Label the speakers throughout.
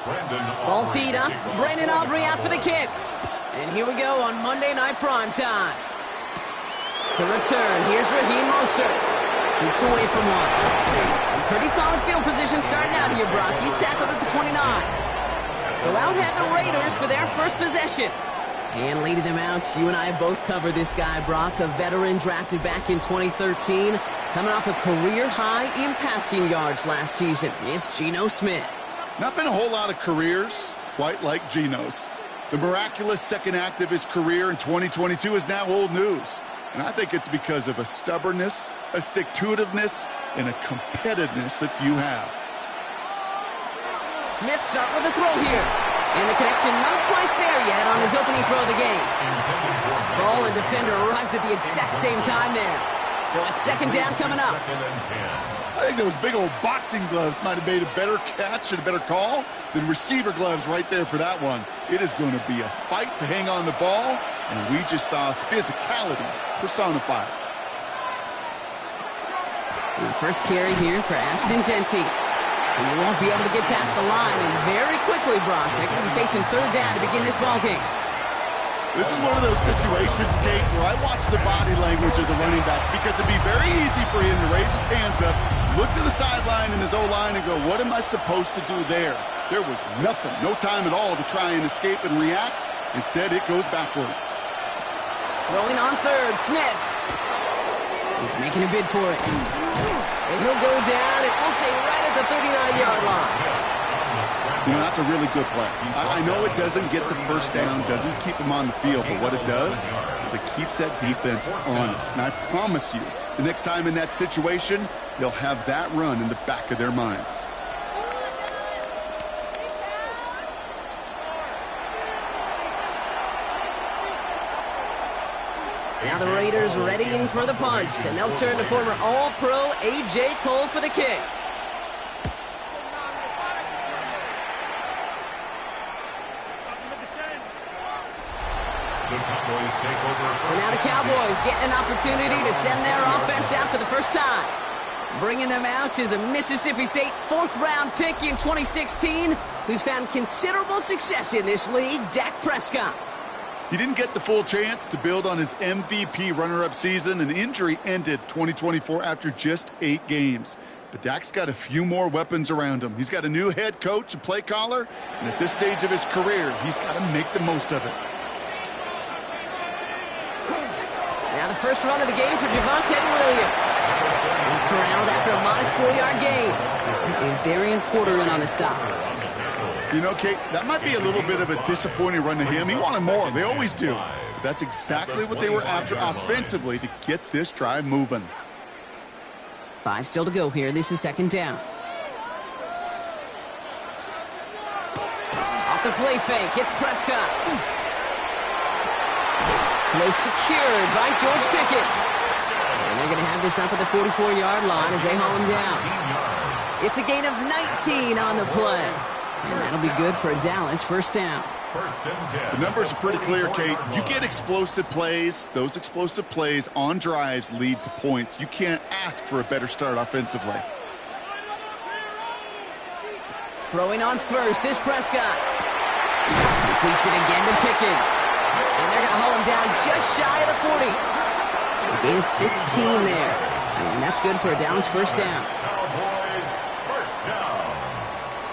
Speaker 1: Ball teed up. Brandon Aubrey out for the kick. And here we go on Monday Night Primetime. To return, here's Raheem Mostert. Shoots away from one. A pretty solid field position starting out here, Brock. He's tackled at the 29. So out head the Raiders for their first possession. And leading them out, you and I have both covered this guy, Brock, a veteran drafted back in 2013, coming off a career high in passing yards last season. It's Geno Smith.
Speaker 2: Not been a whole lot of careers quite like Geno's. The miraculous second act of his career in 2022 is now old news. And I think it's because of a stubbornness, a stick-to-itiveness, and a competitiveness that few have.
Speaker 1: Smith start with a throw here. And the connection not quite there yet on his opening throw of the game. Ball and defender arrived at the exact same time there. So it's second down coming up.
Speaker 2: I think those big old boxing gloves might have made a better catch and a better call than receiver gloves right there for that one. It is going to be a fight to hang on the ball, and we just saw physicality personified.
Speaker 1: The first carry here for Ashton Genty. He won't be able to get past the line, and very quickly, Brock, they're going to be facing third down to begin this ball game.
Speaker 2: This is one of those situations, Kate, where I watch the body language of the running back because it'd be very easy for him to raise his hands up, look to the sideline in his O-line and go, what am I supposed to do there? There was nothing, no time at all to try and escape and react. Instead, it goes backwards.
Speaker 1: Throwing on third, Smith. He's making a bid for it. And he'll go down, and we'll say right at the 39-yard line.
Speaker 2: You know, that's a really good play. I know it doesn't get the first down, doesn't keep him on the field, but what it does is it keeps that defense honest. And I promise you, the next time in that situation, they'll have that run in the back of their minds.
Speaker 1: Now the Raiders readying for the punt, and they'll turn to former All-Pro A.J. Cole for the kick. So now the Cowboys getting an opportunity to send their offense out for the first time. Bringing them out is a Mississippi State fourth-round pick in 2016 who's found considerable success in this league, Dak Prescott.
Speaker 2: He didn't get the full chance to build on his MVP runner-up season. An injury ended 2024 after just 8 games. But Dak's got a few more weapons around him. He's got a new head coach, a play caller, and at this stage of his career, he's got to make the most of it.
Speaker 1: Now the first run of the game for Javonte Williams. He's corralled after a modest 4-yard gain. Is Darian Porter in on the stop?
Speaker 2: You know, Kate, that might be a little bit of a disappointing run to him. He wanted more. They always do. But that's exactly what they were after offensively to get this drive moving.
Speaker 1: 5 still to go here. This is second down. Off the play fake. Hits Prescott. Close secured by George Pickett. And they're going to have this up at the 44-yard line as they haul him down. It's a gain of 19 on the play. And that'll be good for a Dallas first down.
Speaker 2: The numbers are pretty clear, Kate. You get explosive plays. Those explosive plays on drives lead to points. You can't ask for a better start offensively.
Speaker 1: Throwing on first is Prescott. Completes it again to Pickens. And they're going to haul him down just shy of the 40. A gain of 15 there. And that's good for a Dallas first down.
Speaker 3: Cowboys first down.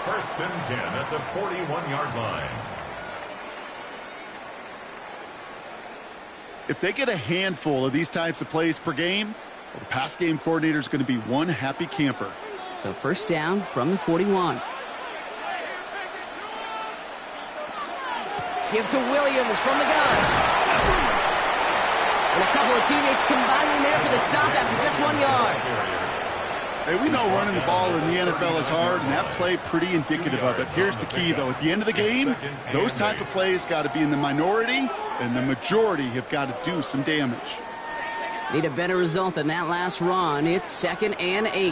Speaker 3: First and 10 at the 41-yard line.
Speaker 2: If they get a handful of these types of plays per game, well, the pass game coordinator is going to be one happy camper.
Speaker 1: So first down from the 41. Give to Williams from the gun. And a couple of teammates combining there for the stop after just 1 yard.
Speaker 2: Hey, we know running the ball in the NFL is hard, and that play pretty indicative of it. Here's the key, though. At the end of the game, those type of plays got to be in the minority, and the majority have got to do some damage.
Speaker 1: Need a better result than that last run. It's second and 8.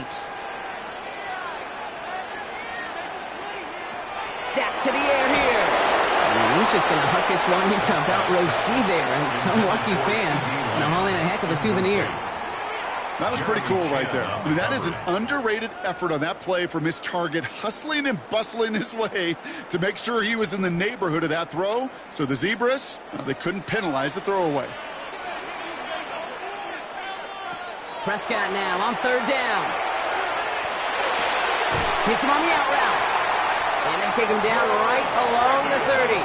Speaker 1: Dak to the air here. And he's just going to hook this one into about row C there, and some lucky fan going to haul in a heck of a souvenir.
Speaker 2: That was pretty cool right there. I mean, that is an underrated effort on that play from his target, hustling and bustling his way to make sure he was in the neighborhood of that throw. So the Zebras, well, they couldn't penalize the throwaway.
Speaker 1: Prescott now on third down. Hits him on the out route. And they take him down right along the 30.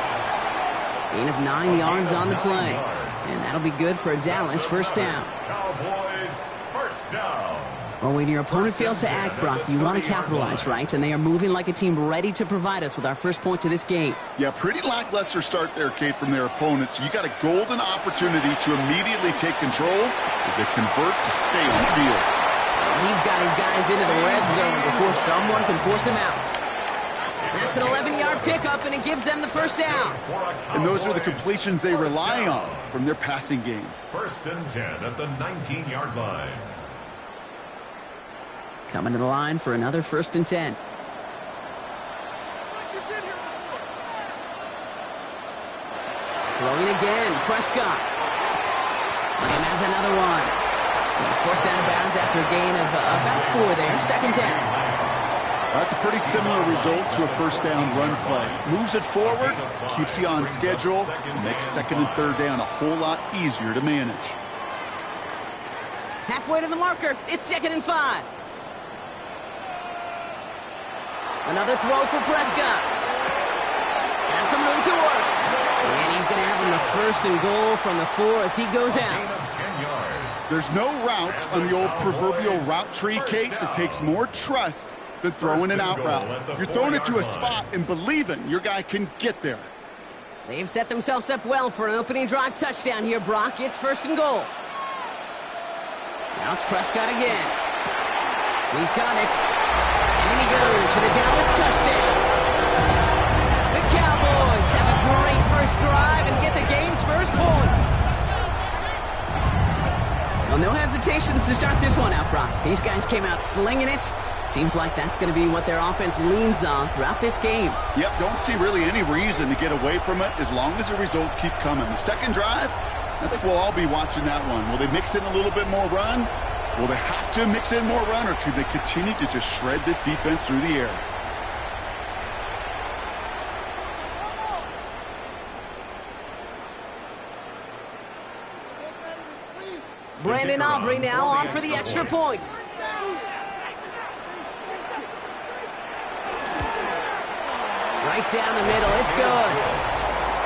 Speaker 1: Gain of 9 yards on the play. And that'll be good for a Dallas first down.
Speaker 3: Cowboys first down.
Speaker 1: Well, when your opponent fails to act, Brock, you want to capitalize, right? And they are moving like a team ready to provide us with our first points of this game.
Speaker 2: Yeah, pretty lackluster start there, Kate, from their opponents. You got a golden opportunity to immediately take control as they convert to stay on the field.
Speaker 1: He's got his guys into the red zone before someone can force him out. That's an 11-yard pickup, and it gives them the first down.
Speaker 2: And those are the completions they rely on from their passing game.
Speaker 3: First and 10 at the 19-yard line.
Speaker 1: Coming to the line for another first and 10. Throwing again, Prescott. And has another one. He's forced out of bounds after a gain of about 4 there. Second down.
Speaker 2: That's a pretty similar result to a first down run play. Moves it forward, keeps you on schedule, and makes second and third down a whole lot easier to manage.
Speaker 1: Halfway to the marker, it's second and 5. Another throw for Prescott. Has some room to work. And he's going to have him the first and goal from the 4 as he goes out.
Speaker 2: There's no routes on the old proverbial route tree, Kate, that takes more trust than throwing an out route. You're throwing it to a spot and believing your guy can get there.
Speaker 1: They've set themselves up well for an opening drive touchdown here, Brock. It's first and goal. Now it's Prescott again. He's got it. And in he goes for the Dallas touchdown. The Cowboys have a great first drive and get the game's first points. Well, no hesitations to start this one out, Brock. These guys came out slinging it. Seems like that's going to be what their offense leans on throughout this game.
Speaker 2: Yep, don't see really any reason to get away from it as long as the results keep coming. The second drive, I think we'll all be watching that one. Will they mix in a little bit more run? Will they have to mix in more run, or could they continue to just shred this defense through the air?
Speaker 1: Brandon Aubrey now on for the extra point. Right down the middle, it's good.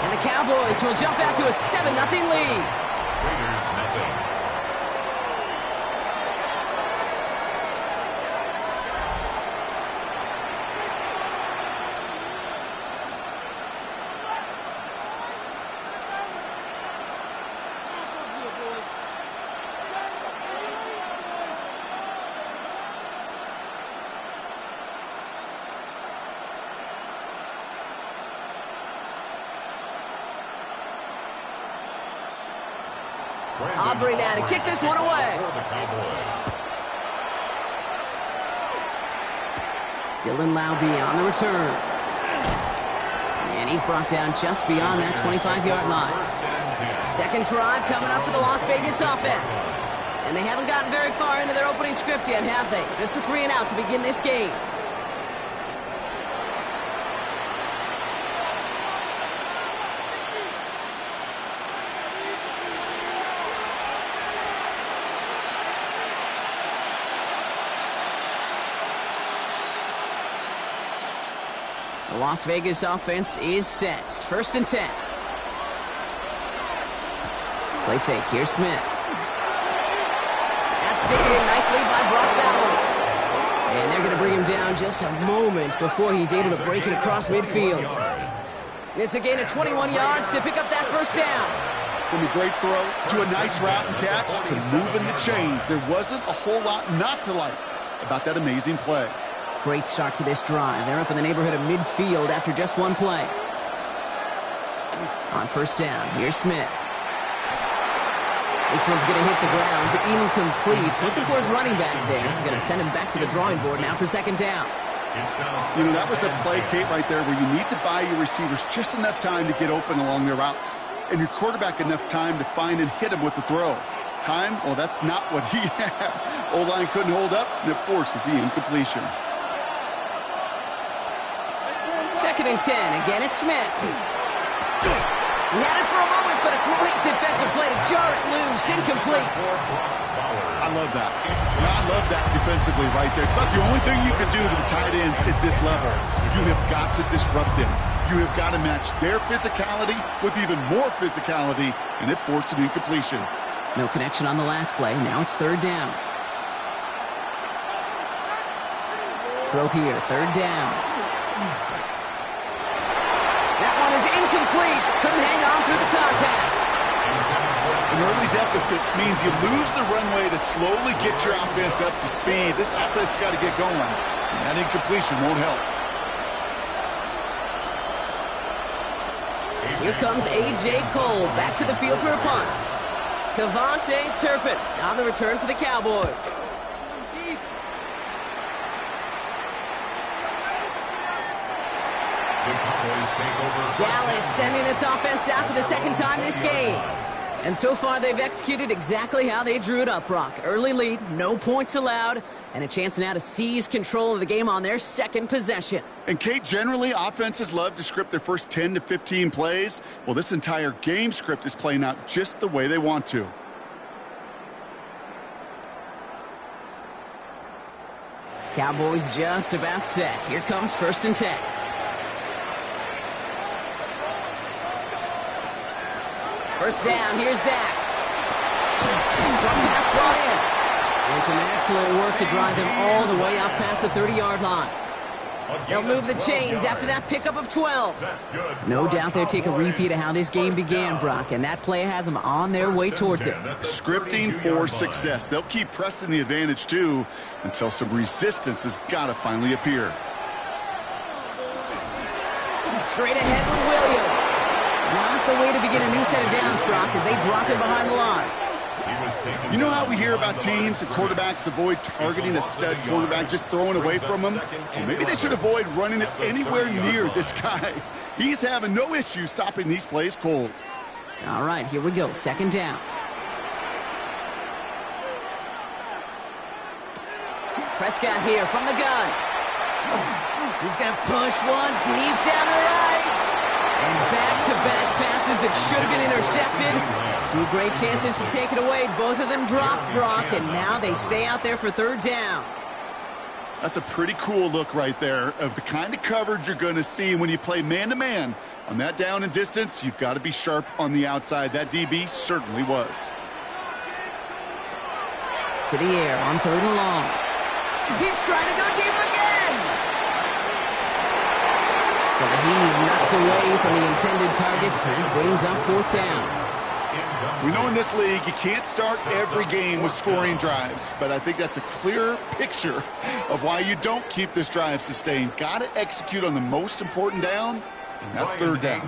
Speaker 1: And the Cowboys will jump out to a 7-0 lead.
Speaker 3: Raiders nothing.
Speaker 1: Aubrey now to kick this one away. Dylan Laube on the return. And he's brought down just beyond that 25-yard line. Second drive coming up for the Las Vegas offense. And they haven't gotten very far into their opening script yet, have they? Just a 3 and out to begin this game. The Las Vegas offense is set. First and 10. Play fake. Here's Smith. That's taken in nicely by Brock Bowers. And they're going to bring him down just a moment before he's able to break it across midfield. It's a gain of 21 yards to pick up that first down.
Speaker 2: From a great throw to a nice route and catch to moving the chains, there wasn't a whole lot not to like about that amazing play.
Speaker 1: Great start to this drive. They're up in the neighborhood of midfield after just one play. On first down, here's Smith. This one's going to hit the ground. Incomplete. Looking for his running back there. Going to send him back to the drawing board now for second down.
Speaker 2: You know, that was a play, Kate, right there where you need to buy your receivers just enough time to get open along their routes. And your quarterback enough time to find and hit him with the throw. Time? Well, that's not what he had. O-line couldn't hold up, and it forces the incompletion.
Speaker 1: 2nd and 10. Again, it's Smith. He had it for a moment, but a great defensive play to jar it loose. Incomplete.
Speaker 2: I love that. I love that defensively right there. It's about the only thing you can do to the tight ends at this level. You have got to disrupt them. You have got to match their physicality with even more physicality, and it forced an incompletion.
Speaker 1: No connection on the last play. Now it's 3rd down. Throw here, 3rd down. That one is incomplete. Couldn't hang on through the contact.
Speaker 2: An early deficit means you lose the runway to slowly get your offense up to speed. This offense got to get going, and that incompletion won't help.
Speaker 1: Here comes A.J. Cole back to the field for a punt. Kevontae Turpin on the return for the Cowboys. Dallas sending its offense out for the 2nd time this game. And so far, they've executed exactly how they drew it up, Brock. Early lead, no points allowed, and a chance now to seize control of the game on their 2nd possession.
Speaker 2: And, Kate, generally, offenses love to script their first 10 to 15 plays. Well, this entire game script is playing out just the way they want to.
Speaker 1: Cowboys just about set. Here comes 1st and 10. First down, here's Dak. Drop pass brought in. And some excellent work to drive them all the way up past the 30-yard line. They'll move the chains after that pickup of 12. No doubt they'll take a repeat of how this game began, Brock, and that play has them on their way towards it.
Speaker 2: Scripting for success. They'll keep pressing the advantage, too, until some resistance has got to finally appear.
Speaker 1: Straight ahead with Williams. Not the way to begin a new set of downs, Brock, as they drop it behind the line.
Speaker 2: You know how we hear about teams and quarterbacks avoid targeting a stud quarterback, just throwing away from him? Well, maybe they should avoid running it anywhere near this guy. He's having no issue stopping these plays cold.
Speaker 1: All right, here we go. 2nd down. Prescott here from the gun. He's going to push one deep down the right. And back-to-back passes that should have been intercepted. 2 great chances to take it away. Both of them dropped, Brock, and now they stay out there for 3rd down.
Speaker 2: That's a pretty cool look right there of the kind of coverage you're going to see when you play man-to-man. On that down and distance, you've got to be sharp on the outside. That DB certainly was.
Speaker 1: To the air on 3rd and long. He's trying to go deep again. So the heave knocked away from the intended targets and brings up 4th down.
Speaker 2: We know in this league you can't start every game with scoring drives, but I think that's a clear picture of why you don't keep this drive sustained. Got to execute on the most important down, and that's 3rd down.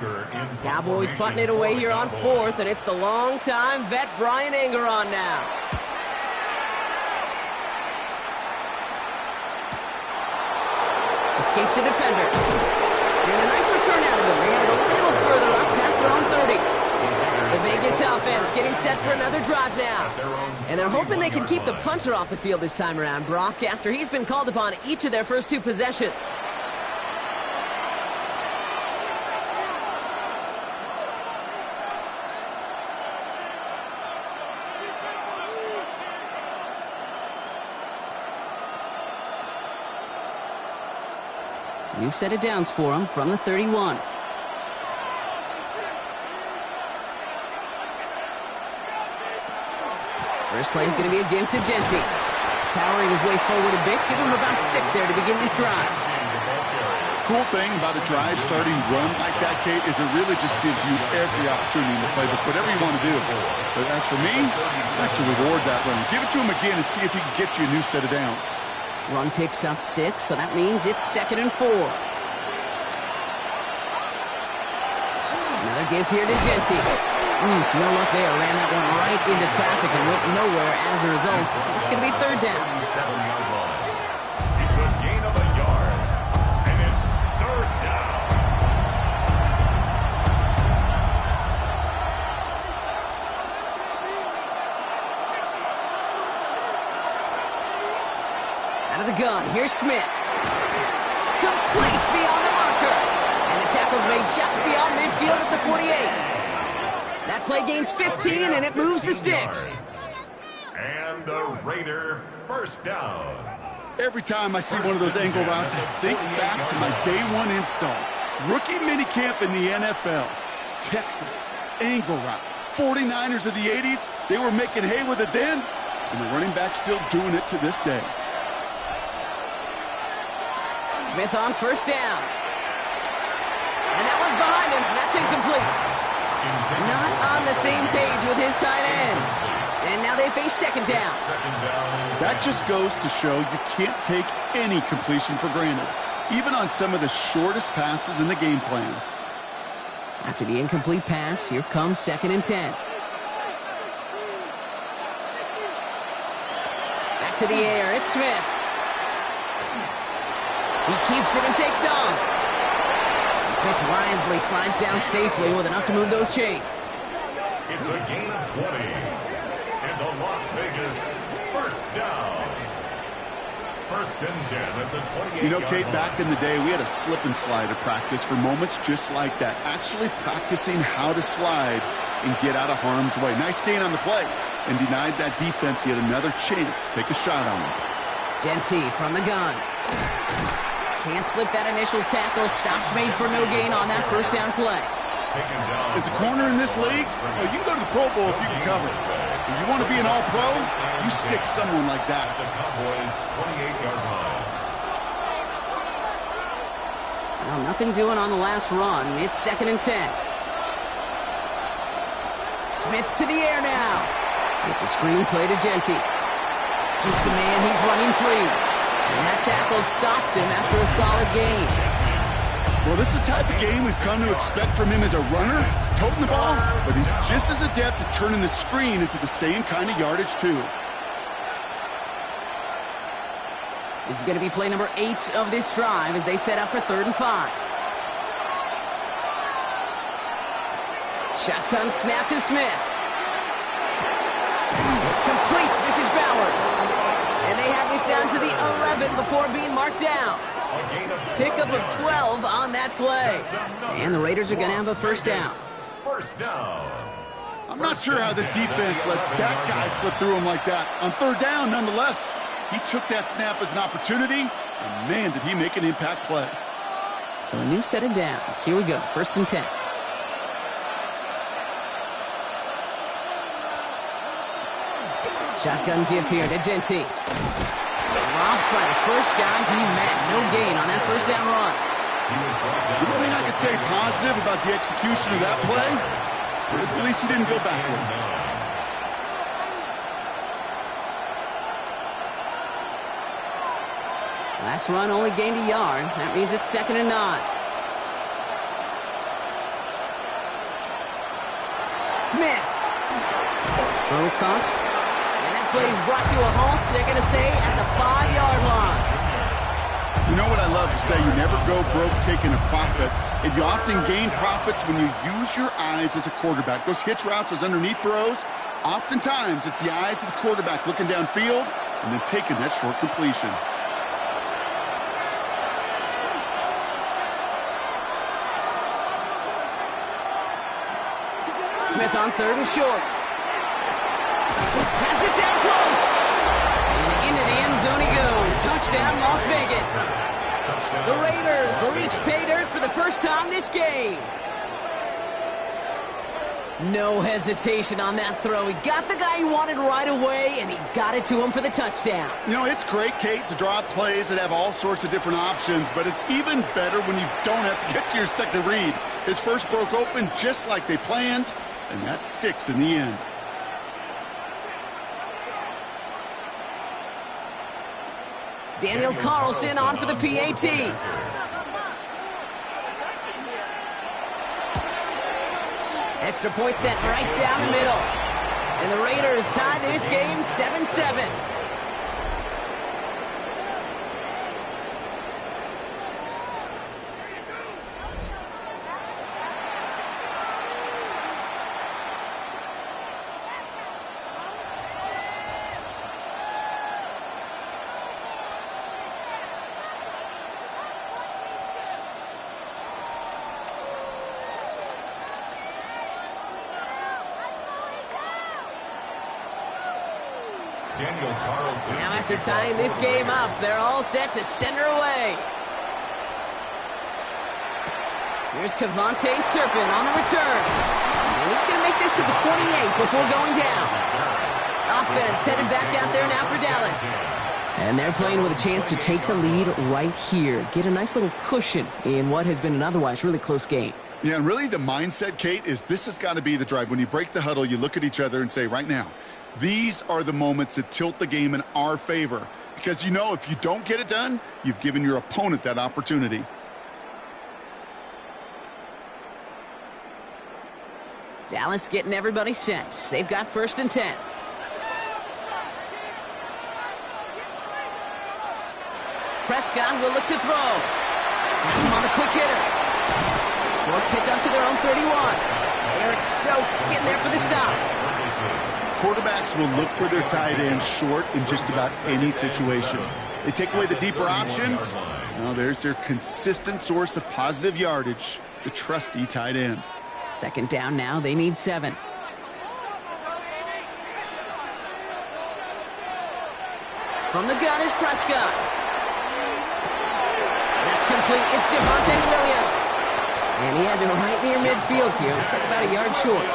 Speaker 1: Cowboys putting it away here on 4th, and it's the long-time vet Brian Anger on now. Escapes a defender. And a nice return out of him. They had it a little further up past their own 30. The Vegas offense getting set for another drive now. And they're hoping they can keep the punter off the field this time around, Brock, after he's been called upon each of their first 2 possessions. New set of downs for him from the 31. First play is going to be again to Jency. Powering his way forward a bit. Give him about 6 there to begin this drive.
Speaker 2: Cool thing about a drive starting run like that, Kate, is it really just gives you every opportunity in the playbook, whatever you want to do. But as for me, I like to reward that run. Give it to him again and see if he can get you a new set of downs.
Speaker 1: Run picks up 6, so that means it's 2nd and 4. Another give here to Jency. No luck there. Ran that one right into traffic and went nowhere as a result. It's going to be 3rd down.
Speaker 3: It's a gain of a yard, and it's 3rd down.
Speaker 1: Smith. Complete beyond the marker. And the tackle's made just beyond midfield at the 48. That play gains 15, and it moves the sticks.
Speaker 3: And a Raider first down.
Speaker 2: Every time I see one of those angle routes, I think back to my day one install. Rookie minicamp in the NFL. Texas, angle route. 49ers of the 80s, they were making hay with it then, and the running back's still doing it to this day.
Speaker 1: Smith on first down. And that one's behind him. That's incomplete. Not on the same page with his tight end. And now they face second down.
Speaker 2: That just goes to show you can't take any completion for granted, even on some of the shortest passes in the game plan.
Speaker 1: After the incomplete pass, here comes 2nd and 10. Back to the air, it's Smith. He keeps it and takes on. And Smith wisely slides down safely with enough to move those chains.
Speaker 3: It's a gain of 20. And the Las Vegas first down. 1st and 10 at the 28.
Speaker 2: You know, Kate, back in the day, we had a slip and slide at practice for moments just like that. Actually practicing how to slide and get out of harm's way. Nice gain on the play, and denied that defense yet another chance to take a shot on him.
Speaker 1: Genty from the gun. Can't slip that initial tackle. Stops made for no gain on that first down play.
Speaker 2: As a corner in this league, you can go to the Pro Bowl if you can cover. If you want to be an all-pro, you stick someone like that.
Speaker 3: The Cowboys' 28-yard line.
Speaker 1: Well, nothing doing on the last run. It's 2nd and 10. Smith to the air now. It's a screen play to Genty. Jukes the man, he's running free. And that tackle stops him after a solid gain.
Speaker 2: Well, this is the type of game we've come to expect from him as a runner, toting the ball, but he's just as adept at turning the screen into the same kind of yardage, too.
Speaker 1: This is going to be play number 8 of this drive as they set up for 3rd and 5. Shotgun snap to Smith. It's complete. This is Bowers. And they have this down to the 11 before being marked down. Pickup of 12 on that play. And the Raiders are going to have a first down.
Speaker 3: First down.
Speaker 2: I'm not sure how this defense let that guy slip through him like that. On 3rd down, nonetheless, he took that snap as an opportunity, and man, did he make an impact play.
Speaker 1: So a new set of downs. Here we go, 1st and 10. Shotgun give here to Genty. Robbed by the first guy he met. No gain on that first down run.
Speaker 2: The only thing I could say positive about the execution of that play is at least he didn't go backwards.
Speaker 1: Last run only gained a yard. That means it's 2nd and 9. Smith. Throws caught. Play is brought to a halt, they're going to say, at the 5-yard line.
Speaker 2: You know what I love to say? You never go broke taking a profit. And you often gain profits when you use your eyes as a quarterback. Those hitch routes, those underneath throws, oftentimes it's the eyes of the quarterback looking downfield and then taking that short completion.
Speaker 1: Smith on 3rd and short. Has it down close. And into the end zone he goes. Touchdown, Las Vegas. The Raiders reach pay dirt for the first time this game. No hesitation on that throw. He got the guy he wanted right away, and he got it to him for the touchdown.
Speaker 2: You know, it's great, Kate, to draw up plays that have all sorts of different options, but it's even better when you don't have to get to your second read. His first broke open just like they planned, and that's 6 in the end.
Speaker 1: Daniel Carlson on for the PAT. Extra point sent right down the middle. And the Raiders tie this game 7-7. Now after tying this game up, they're all set to send her away. Here's Cavante Turpin on the return. And he's going to make this to the 28 before going down. Offense headed back out there now for Dallas. And they're playing with a chance to take the lead right here. Get a nice little cushion in what has been an otherwise really close game.
Speaker 2: Yeah, and really the mindset, Kate, is this has got to be the drive. When you break the huddle, you look at each other and say, right now, these are the moments that tilt the game in our favor. Because you know if you don't get it done, you've given your opponent that opportunity.
Speaker 1: Dallas getting everybody set. They've got 1st and 10. Prescott will look to throw. Has him on the quick hitter. Short pick up to their own 31. Eric Stokes getting there for the stop.
Speaker 2: Quarterbacks will look for their tight end short in just about any situation. They take away the deeper options. Now there's their consistent source of positive yardage, the trusty tight end.
Speaker 1: 2nd down now. They need 7. From the gun is Prescott. That's complete. It's Javonte Williams. And he has it right near midfield here. Looks like about a yard short.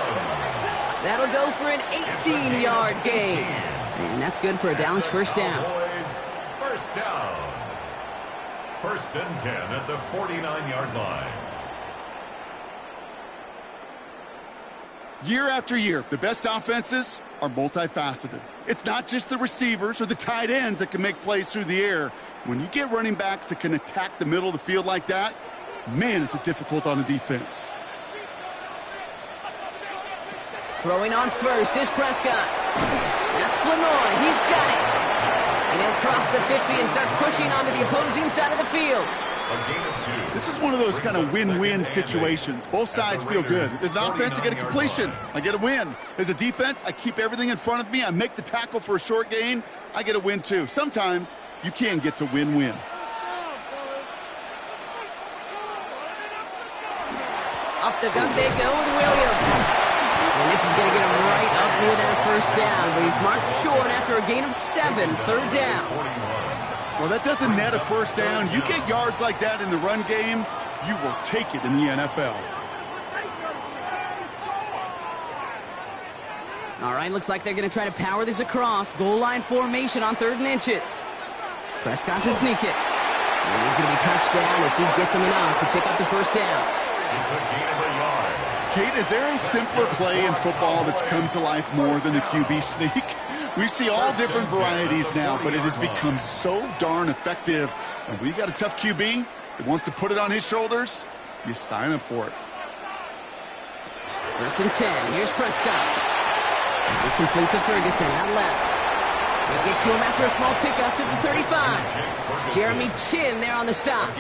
Speaker 1: That'll go for an 18-yard gain. And that's good for a Dallas 1st down.
Speaker 3: First down. 1st and 10 at the 49-yard line.
Speaker 2: Year after year, the best offenses are multifaceted. It's not just the receivers or the tight ends that can make plays through the air. When you get running backs that can attack the middle of the field like that, man, is it difficult on the defense.
Speaker 1: Throwing on first is Prescott. That's Flanoy. He's got it. And he'll cross the 50 and start pushing onto the opposing side of the field.
Speaker 2: This is one of those kind of win-win situations. Both sides feel good. As an offense, I get a completion. I get a win. As a defense, I keep everything in front of me. I make the tackle for a short gain. I get a win, too. Sometimes you can get to win-win.
Speaker 1: Up the gut they go with Williams. And this is going to get him right up near that 1st down. But he's marked short after a gain of 7. 3rd down.
Speaker 2: Well, that doesn't net a 1st down. You get yards like that in the run game, you will take it in the NFL.
Speaker 1: All right, looks like they're going to try to power this across. Goal line formation on 3rd and inches. Prescott to sneak it. And he's going to be touched down as he gets him enough to pick up the 1st down.
Speaker 3: It's a gain of a yard.
Speaker 2: Kate, is there a simpler play in football that's come to life more than the QB sneak? We see all different varieties now, but it has become so darn effective. And when you got a tough QB that wants to put it on his shoulders, you sign up for it.
Speaker 1: 1st and 10. Here's Prescott. This is complete to Ferguson out left. They get to him after a small pickup to the 35. Jeremy Chin there on the stop.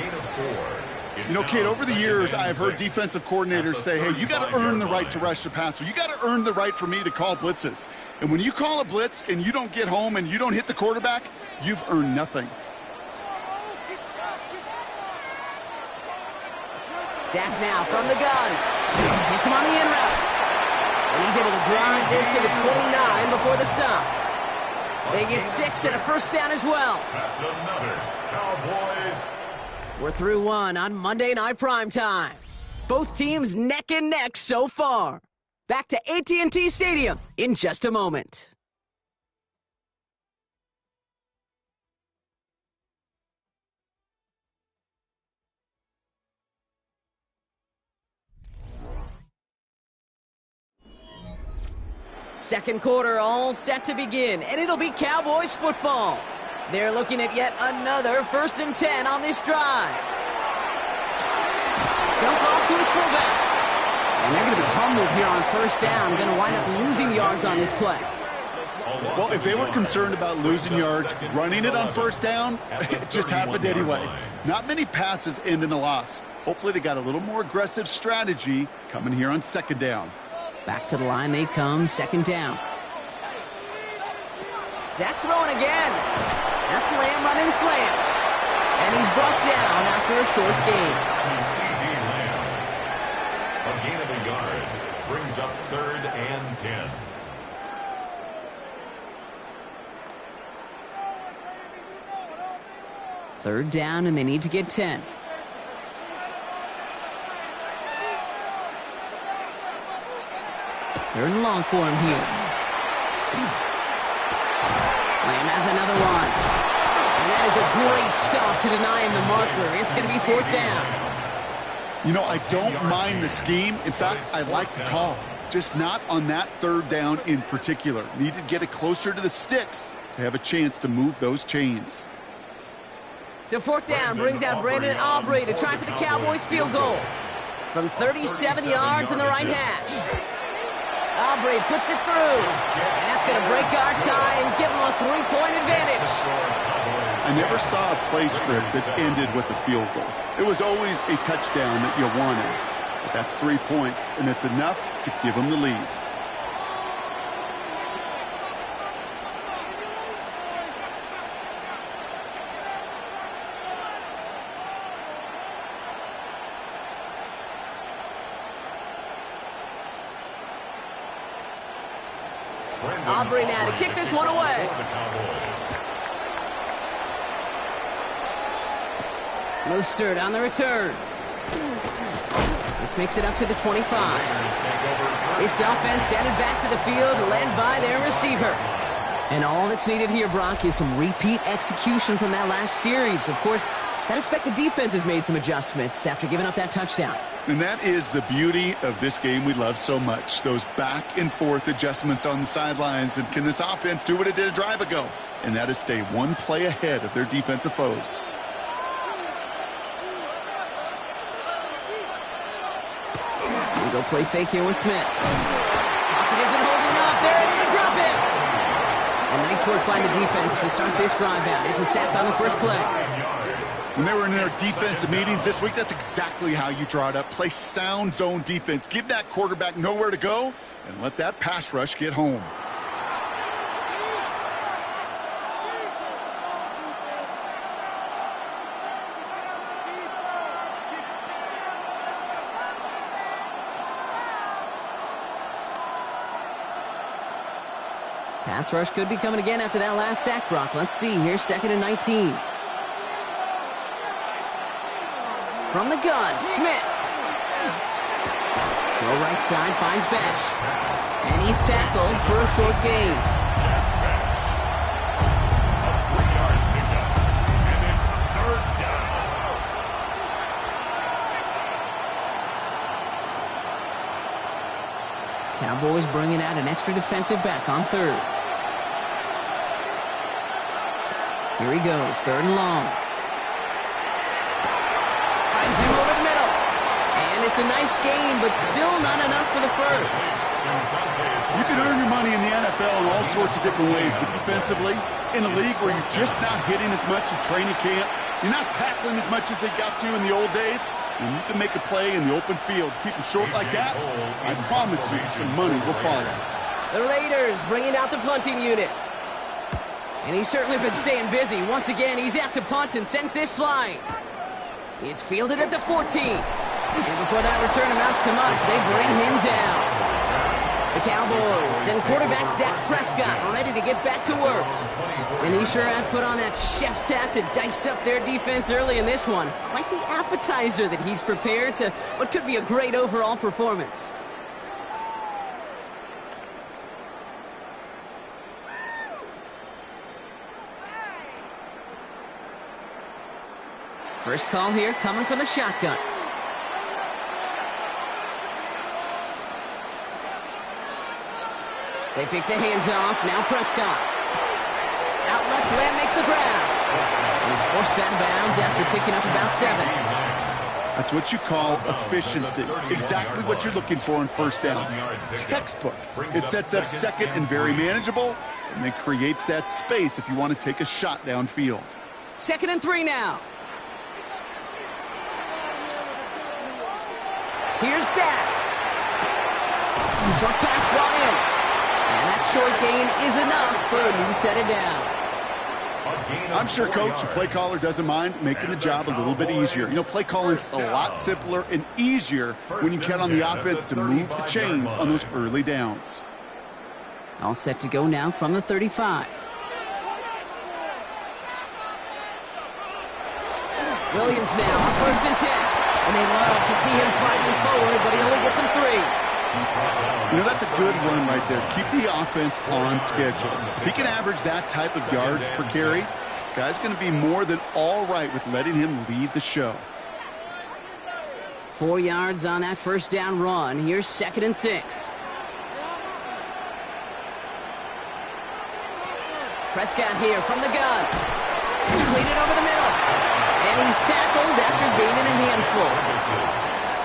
Speaker 2: You know, Kate, over the years, I've heard defensive coordinators say, hey, you got to earn the right to rush the passer. You got to earn the right for me to call blitzes. And when you call a blitz and you don't get home and you don't hit the quarterback, you've earned nothing.
Speaker 1: Dak now from the gun. Hits him on the in route. And he's able to drive this to the 29 before the stop. They get 6 and a 1st down as well.
Speaker 3: That's another Cowboys.
Speaker 1: We're through 1 on Monday Night Primetime. Both teams neck and neck so far. Back to AT&T Stadium in just a moment. Second quarter all set to begin, and it'll be Cowboys football. They're looking at yet another 1st and 10 on this drive. Dump off to his fullback. And they're going to be humbled here on 1st down. Going to wind up losing yards on this play.
Speaker 2: Well, if they were concerned about losing yards, running it on 1st down, it just happened anyway. Not many passes end in a loss. Hopefully they got a little more aggressive strategy coming here on 2nd down.
Speaker 1: Back to the line they come, 2nd down. Dak throwing again. That's Lamb running slant. And he's brought down after a short gain.
Speaker 3: C.D. Lamb. A gain of a yard brings up 3rd and 10.
Speaker 1: Third down, and they need to get 10. Third and long for him here. Lamb has another one. And that is a great stop to deny him the marker. It's going to be fourth down.
Speaker 2: You know, I don't mind the scheme. In fact, I like the call. Just not on that third down in particular. Need to get it closer to the sticks to have a chance to move those chains.
Speaker 1: So fourth down brings out Brandon Aubrey to try for the Cowboys field goal. From 37 yards in the right hash. Aubrey puts it through. And that's going to break our tie and give him a 3-point advantage.
Speaker 2: I never saw a play script that ended with a field goal. It was always a touchdown that you wanted. But that's 3 points, and it's enough to give them the lead.
Speaker 1: Aubrey now to kick this one away. Mostert on the return. This makes it up to the 25. This offense headed back to the field, led by their receiver. And all that's needed here, Brock, is some repeat execution from that last series. Of course, I'd expect the defense has made some adjustments after giving up that touchdown.
Speaker 2: And that is the beauty of this game we love so much. Those back and forth adjustments on the sidelines. And can this offense do what it did a drive ago? And that is stay one play ahead of their defensive foes.
Speaker 1: We go play fake here with Smith. Pocket isn't holding up. They're able to drop him. And nice work by the defense to start this drive out. It's a sack on the first play.
Speaker 2: When they were in their defensive meetings this week, that's exactly how you draw it up. Play sound zone defense. Give that quarterback nowhere to go and let that pass rush get home.
Speaker 1: Pass rush could be coming again after that last sack, Brock. Let's see. Here's 2nd and 19. From the gun, Smith. Go right side, finds Bash. And he's tackled for a short gain.
Speaker 3: A 3-yard pickup. And it's third down.
Speaker 1: Cowboys bringing out an extra defensive back on third. Here he goes, 3rd and long. Finds him over the middle. And it's a nice gain, but still not enough for the first.
Speaker 2: You can earn your money in the NFL in all sorts of different ways, but defensively, in a league where you're just not hitting as much in training camp, you're not tackling as much as they got to in the old days, and you can make a play in the open field. Keep them short like that, I promise you some money will follow.
Speaker 1: The Raiders bringing out the punting unit. And he's certainly been staying busy. Once again, he's out to punt and sends this flying. It's fielded at the 14. And before that return amounts to much, they bring him down. The Cowboys and quarterback Dak Prescott ready to get back to work. And he sure has put on that chef's hat to dice up their defense early in this one. Quite the appetizer that he's prepared to what could be a great overall performance. First call here coming from the shotgun. They pick the hands off. Now Prescott. Out left, Lamb makes the grab. And he's forced out of bounds after picking up about 7.
Speaker 2: That's what you call efficiency. Exactly what you're looking for in first down. Textbook. It sets up second and very manageable, and then creates that space if you want to take a shot downfield.
Speaker 1: 2nd and 3 now. Here's Dak. Short pass brought in. And that short gain is enough for a new set of downs.
Speaker 2: I'm sure, Coach, the play caller doesn't mind making the job a little bit easier. You know, play calling's a lot simpler and easier when you count on the offense to move the chains on those early downs.
Speaker 1: All set to go now from the 35. Williams now on 1st and 10. And they love to see him fighting forward, but he only gets him 3.
Speaker 2: You know, that's a good run right there. Keep the offense on schedule. If he can average that type of yards per carry, this guy's going to be more than all right with letting him lead the show.
Speaker 1: 4 yards on that first down run. Here's 2nd and 6. Prescott here from the gun. Completed over the middle. And he's tackled after gaining a handful.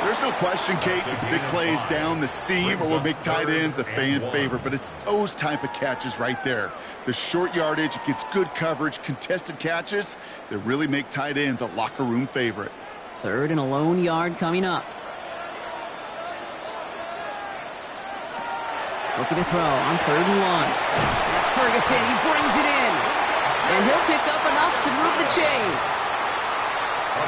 Speaker 2: There's no question, Kate, that the big plays down the seam or will make tight ends a fan favorite, but it's those type of catches right there. The short yardage, it gets good coverage, contested catches that really make tight ends a locker room favorite.
Speaker 1: 3rd and a lone yard coming up. Looking to throw on 3rd and 1. That's Ferguson. He brings it in. And he'll pick up enough to move the chains.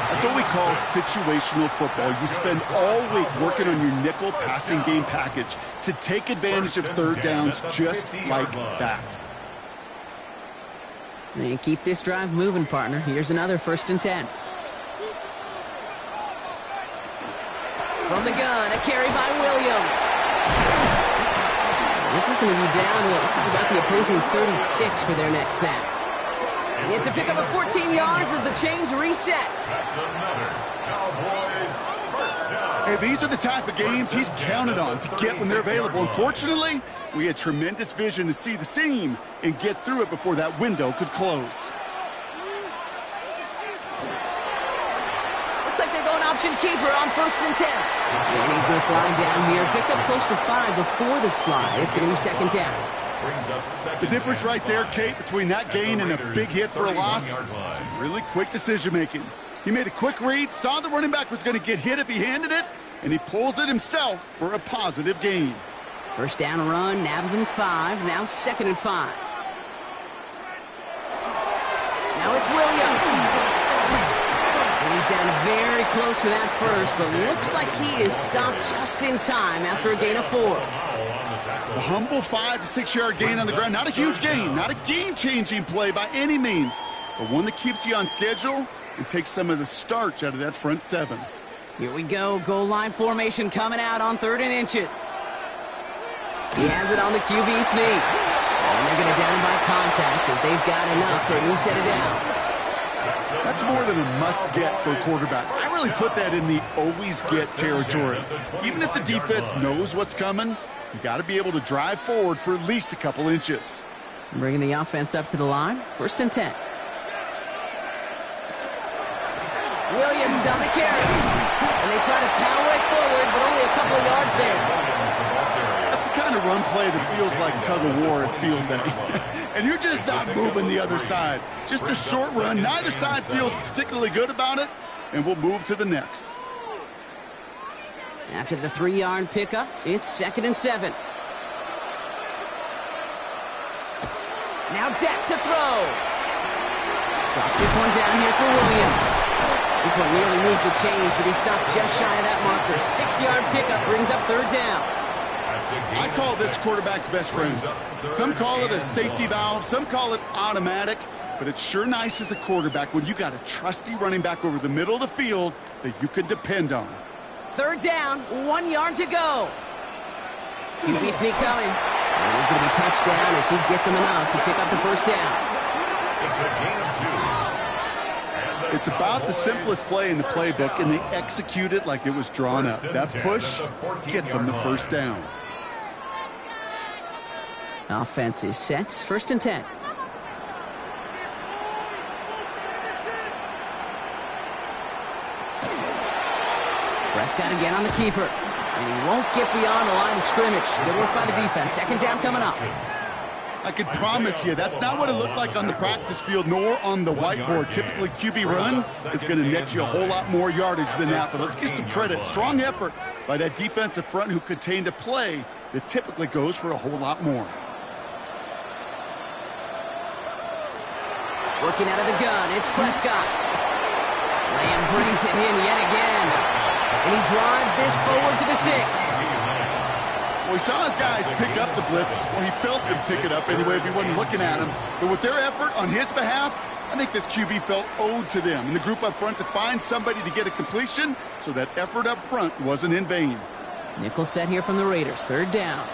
Speaker 2: That's what we call situational football. You spend all week working on your nickel passing game package to take advantage of 3rd downs just like that.
Speaker 1: And keep this drive moving, partner. Here's another 1st and 10. From the gun, a carry by Williams. This is going to be down to, it looks like about the opposing 36 for their next snap. It's a pickup of 14 yards as the chains reset.
Speaker 3: That's another Cowboys first down.
Speaker 2: Hey, these are the type of games he's counted on to get when they're available. Unfortunately, we had tremendous vision to see the seam and get through it before that window could close.
Speaker 1: Looks like they're going option keeper on 1st and 10. And he's going to slide down here. Picked up close to 5 before the slide. It's going to be 2nd down.
Speaker 2: The difference right there, Kate, between that gain and a big hit for a loss, some really quick decision-making. He made a quick read, saw the running back was going to get hit if he handed it, and he pulls it himself for a positive gain.
Speaker 1: 1st down run, nabs him 5, now 2nd and 5. Now it's Williams. And he's down very close to that first, but looks like he is stopped just in time after a gain of 4.
Speaker 2: The humble 5 to 6 yard gain on the ground. Not a huge gain, not a game-changing play by any means, but one that keeps you on schedule and takes some of the starch out of that front 7.
Speaker 1: Here we go, goal line formation coming out on 3rd and inches. He has it on the QB sneak. And they're going to down him by contact as they've got enough for a new set of downs.
Speaker 2: That's more than a must-get for a quarterback. I really put that in the always-get territory. Even if the defense knows what's coming, you got to be able to drive forward for at least a couple inches.
Speaker 1: Bringing the offense up to the line. 1st and 10. Williams on the carry. And they try to power it forward, but only a couple of yards there.
Speaker 2: That's the kind of run play that feels like tug-of-war at field day. And you're just not moving the other side. Just a short run. Neither side feels particularly good about it, and we'll move to the next.
Speaker 1: After the 3-yard pickup, it's 2nd and 7. Now Dak to throw. Drops this one down here for Williams. This one really moves the chains, but he stopped just shy of that marker. 6-yard pickup brings up 3rd down.
Speaker 2: I call this quarterback's best friend. Some call it a safety valve, some call it automatic, but it's sure nice as a quarterback when you got a trusty running back over the middle of the field that you can depend on.
Speaker 1: 3rd down, 1 yard to go. QB sneak coming. And he's going to be touchdown as he gets him enough to pick up the 1st down.
Speaker 3: It's a gain of 2.
Speaker 2: It's about the simplest play in the playbook, and they execute it like it was drawn up. That push gets them the 1st down.
Speaker 1: Offense is set. 1st and 10. Prescott again on the keeper. And he won't get beyond the line of scrimmage. Good work by the defense. 2nd down coming up.
Speaker 2: I could promise you that's not what it looked like on the practice field nor on the whiteboard. Typically, QB run is going to net you a whole lot more yardage than that. But let's give some credit. Strong effort by that defensive front who contained a play that typically goes for a whole lot more.
Speaker 1: Working out of the gun, it's Prescott. Lamb brings it in yet again. And he drives this forward to the 6.
Speaker 2: Well, he saw his guys pick up the blitz. Well, he felt them pick it up anyway if he wasn't looking at him. But with their effort on his behalf, I think this QB felt owed to them and the group up front to find somebody to get a completion so that effort up front wasn't in vain.
Speaker 1: Nickel set here from the Raiders, 3rd down.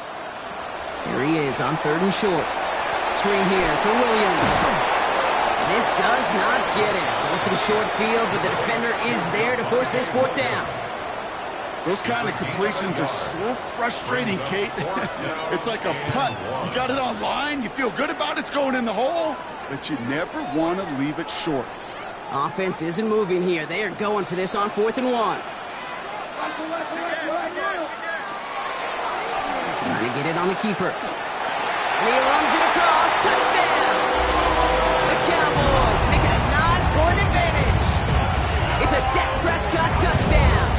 Speaker 1: Here he is on 3rd and short. Screen here for Williams. And this does not get it. Looking short field, but the defender is there to force this 4th down.
Speaker 2: Those kind of completions are so frustrating, Kate. It's like a putt. You got it on line, you feel good about it's going in the hole, but you never want to leave it short.
Speaker 1: Offense isn't moving here. They are going for this on 4th and 1. Trying to get it on the keeper. And he runs it across. Touchdown! The Cowboys make it a 9-point advantage. It's a Dak Prescott touchdown.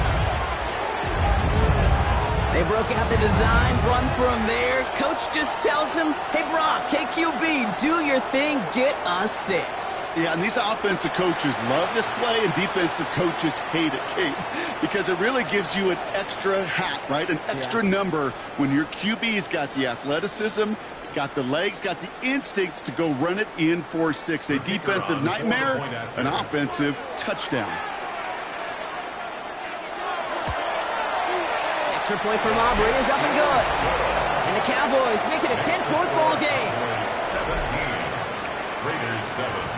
Speaker 1: They broke out the design, run from there. Coach just tells him, hey, Brock, hey, QB, do your thing, get us 6.
Speaker 2: Yeah, and these offensive coaches love this play, and defensive coaches hate it, Kate, because it really gives you an extra hat, right? An extra number when your QB's got the athleticism, got the legs, got the instincts to go run it in for 6. A defensive nightmare, an offensive touchdown.
Speaker 1: Extra point from Aubrey is up and good. And the Cowboys make it a 10-point ball game.
Speaker 3: 17, Raiders 7.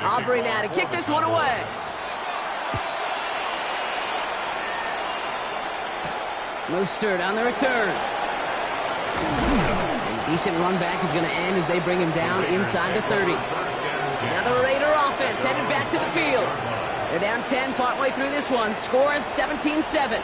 Speaker 1: Aubrey now to kick this one away. Mostert on the return. And decent run back is going to end as they bring him down inside the 30. Now the Raider offense headed back to the field. They're down 10 partway through this one. Score is 17-7.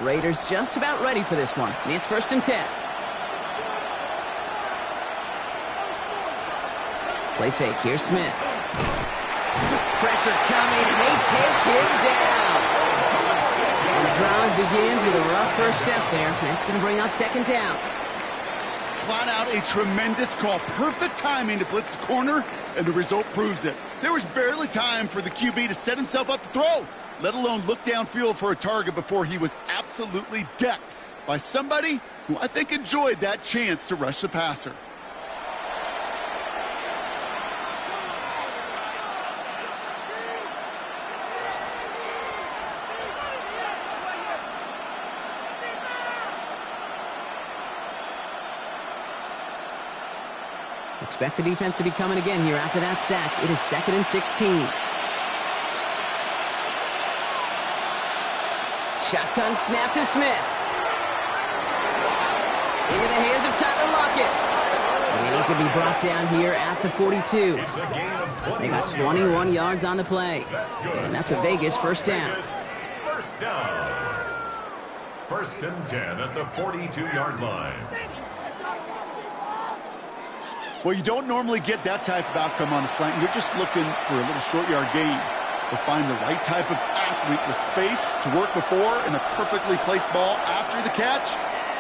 Speaker 1: Raiders just about ready for this one. It's 1st and 10. Play fake. Here's Smith. Pressure coming, and they take him down. And the drive begins with a rough first step there. That's going to bring up 2nd down.
Speaker 2: Flat out a tremendous call. Perfect timing to blitz the corner, and the result proves it. There was barely time for the QB to set himself up to throw, let alone look downfield for a target before he was absolutely decked by somebody who I think enjoyed that chance to rush the passer.
Speaker 1: Expect the defense to be coming again here after that sack. It is 2nd and 16. Shotgun snap to Smith. Into the hands of Tyler Lockett. And he's going to be brought down here at the 42. They got 21 yards on the play. And that's a Vegas 1st down.
Speaker 3: 1st down. 1st and 10 at the 42-yard line.
Speaker 2: Well, you don't normally get that type of outcome on a slant. You're just looking for a little short yard gain. To find the right type of athlete with space to work before and a perfectly placed ball after the catch.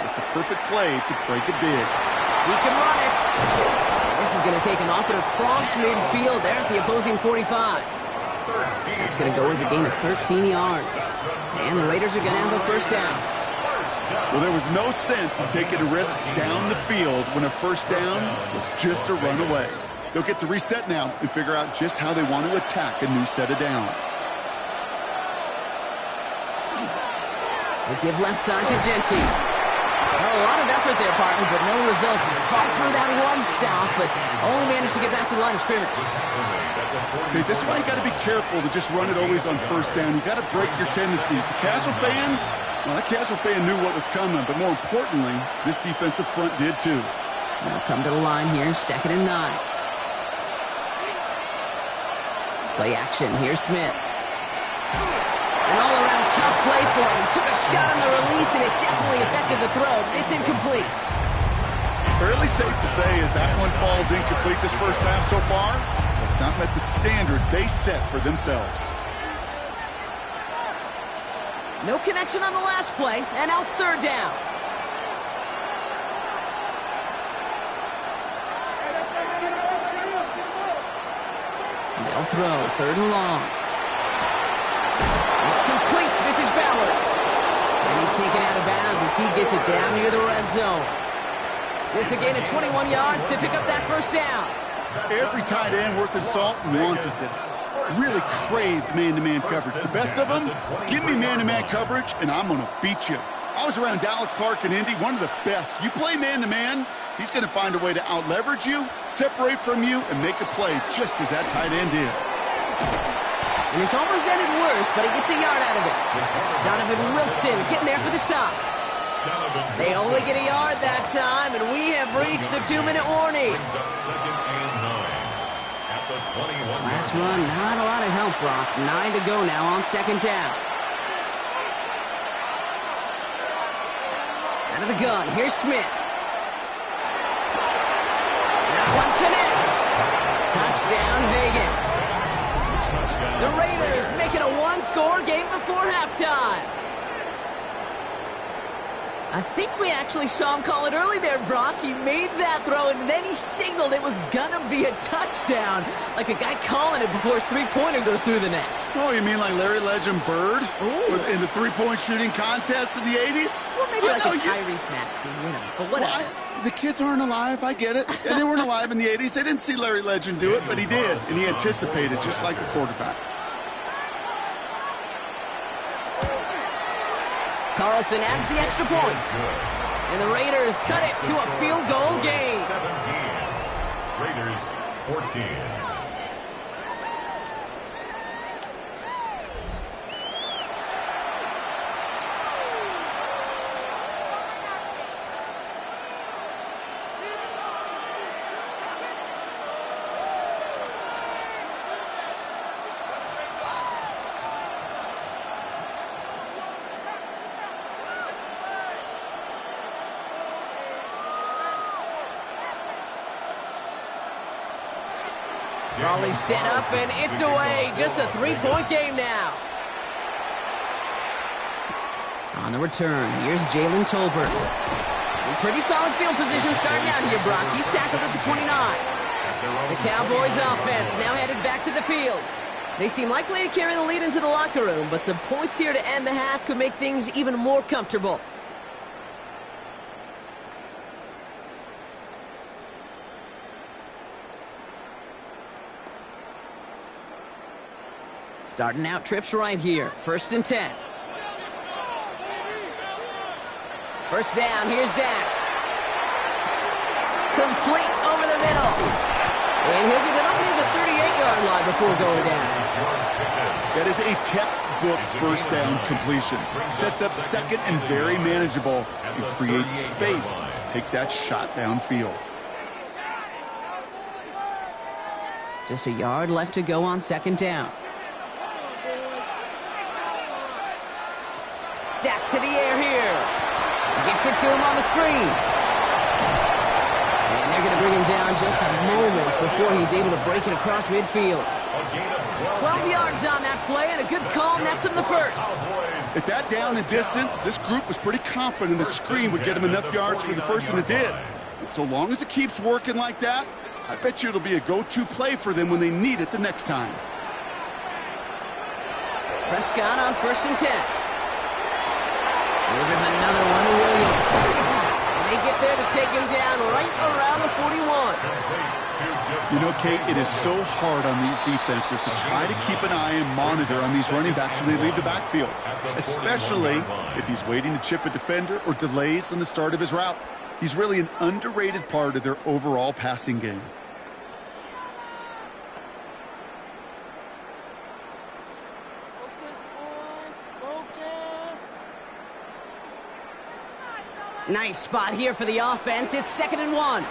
Speaker 2: It's a perfect play to break it big.
Speaker 1: He can run it. This is going to take him off and across midfield there at the opposing 45. That's going to go as a gain of 13 yards. And the Raiders are going to have a 1st down.
Speaker 2: Well, there was no sense in taking a risk down the field when a 1st down was just a run away. They'll get to reset now and figure out just how they want to attack a new set of downs.
Speaker 1: They give left side to Genty. A lot of effort there, partner, but no results. He fought through that one stop, but only managed to get back to the line of scrimmage.
Speaker 2: Okay, this is why you got to be careful to just run it always on 1st down. You got to break your tendencies. The casual fan, well, that casual fan knew what was coming, but more importantly, this defensive front did too.
Speaker 1: They'll come to the line here, 2nd and 9. Play action. Here's Smith. An all-around tough play for him. He took a shot on the release, and it definitely affected the throw. It's incomplete.
Speaker 2: Fairly safe to say as that one falls incomplete this first half so far, it's not met the standard they set for themselves.
Speaker 1: No connection on the last play, and now it's third down. They'll throw, third and long. It's complete. This is Bowers. And he's taken out of bounds as he gets it down near the red zone. It's a gain of 21 yards to pick up that first down.
Speaker 2: Every tight end worth his salt wanted this. Really craved man-to-man coverage. The best of them, give me man-to-man coverage, and I'm going to beat you. I was around Dallas Clark and Indy, one of the best. You play man-to-man, he's going to find a way to out-leverage you, separate from you, and make a play just as that tight end did.
Speaker 1: And it's almost ended worse, but he gets a yard out of this. Donovan Wilson getting there for the stop. They only get a yard that time, and we have reached the 2-minute warning. Last run, not a lot of help, Brock. 9 to go now on second down. Out of the gun, here's Smith. That one connects. Touchdown, Vegas. The Raiders making a one-score game before halftime. I think we actually saw him call it early there, Brock. He made that throw, and then he signaled it was going to be a touchdown. Like a guy calling it before his three-pointer goes through the net.
Speaker 2: Oh, you mean like Larry Legend Bird in the three-point shooting contest in the 80s?
Speaker 1: Well, maybe like a Tyrese Maxey, but whatever.
Speaker 2: Well, the kids aren't alive, I get it. And they weren't alive in the 80s. They didn't see Larry Legend do it, but he did. And he anticipated, just like the quarterback.
Speaker 1: Carlson adds the extra point. And the Raiders cut it to a field goal game.
Speaker 3: 17. Raiders 14.
Speaker 1: Raleigh set up, and it's away. Just a three-point game now. On the return, here's Jalen Tolbert. In pretty solid field position starting out here, Brock. He's tackled at the 29. The Cowboys offense now headed back to the field. They seem likely to carry the lead into the locker room, but some points here to end the half could make things even more comfortable. Starting out trips right here. 1st and 10. First down, here's Dak. Complete over the middle. And he'll get it up near the 38-yard line before going down.
Speaker 2: That is a textbook first down completion. Sets up second and very manageable and creates space to take that shot downfield.
Speaker 1: Just a yard left to go on second down. Dak to the air here. Gets it to him on the screen. And they're going to bring him down just a moment before he's able to break it across midfield. 12 yards on that play, and a good call nets him the first.
Speaker 2: At that down and distance, this group was pretty confident the screen would get him enough yards for the first, and it did. And so long as it keeps working like that, I bet you it'll be a go-to play for them when they need it the next time.
Speaker 1: Prescott on 1st and 10. There's another one to Williams. And they get there to take him down right around the 41.
Speaker 2: You know, Kate, it is so hard on these defenses to try to keep an eye and monitor on these running backs when they leave the backfield, especially if he's waiting to chip a defender or delays in the start of his route. He's really an underrated part of their overall passing game.
Speaker 1: Nice spot here for the offense. It's 2nd and 1.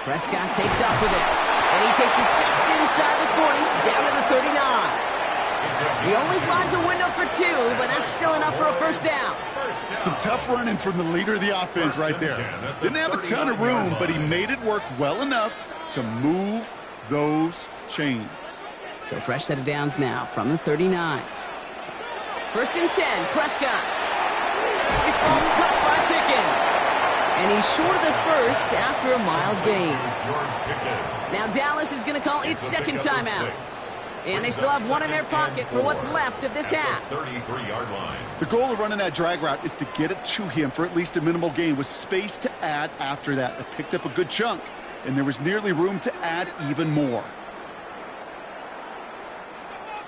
Speaker 1: Prescott takes off with it. And he takes it just inside the 40, down to the 39. He only finds a window for 2, but that's still enough for a first down.
Speaker 2: Some tough running from the leader of the offense right there. Didn't have a ton of room, but he made it work well enough to move those chains.
Speaker 1: So fresh set of downs now from the 39. First and 10, Prescott. This ball's cut by Pickens. And he's short of the first after a mild gain. Now Dallas is going to call its second timeout. And they still have one in their pocket for what's left of this half.
Speaker 3: 33-yard line.
Speaker 2: The goal of running that drag route is to get it to him for at least a minimal gain with space to add after that. They picked up a good chunk, and there was nearly room to add even more.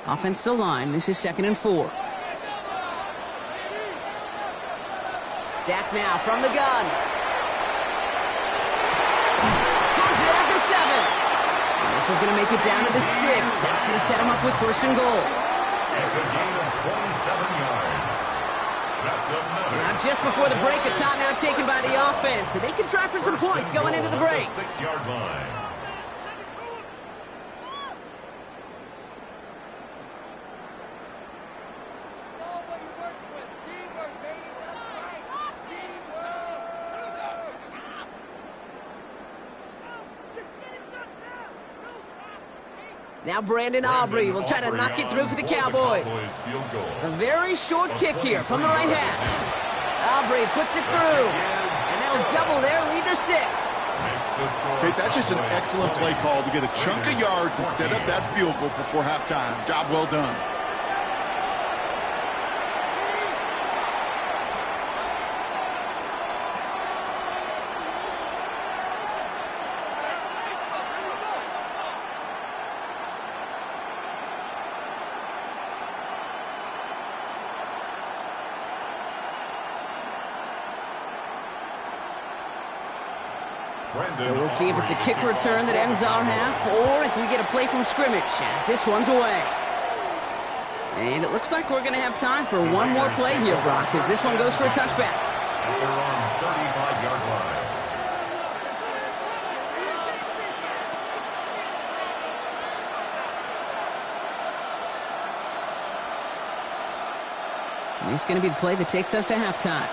Speaker 1: Offense to line. This is 2nd and 4. Dak now from the gun. Has it at the 7. And this is going to make it down to the 6. That's going to set him up with 1st and goal.
Speaker 3: It's a gain of 27 yards. That's another.
Speaker 1: Now just before the break, a timeout taken by the offense. And they can try for some points going into the break.
Speaker 3: 6-yard line.
Speaker 1: Now Brandon Aubrey will try to knock it through for the Cowboys. A very short kick here from the right half. Aubrey puts it through, and that'll double their lead to 6.
Speaker 2: Okay, that's just an excellent play call to get a chunk of yards and set up that field goal before halftime. Job well done.
Speaker 1: So we'll see if it's a kick return that ends our half, or if we get a play from scrimmage, as this one's away. And it looks like we're going to have time for one more play here, Brock, as this one goes for a touchback.
Speaker 3: They're on 35-yard line.
Speaker 1: And this is going to be the play that takes us to halftime.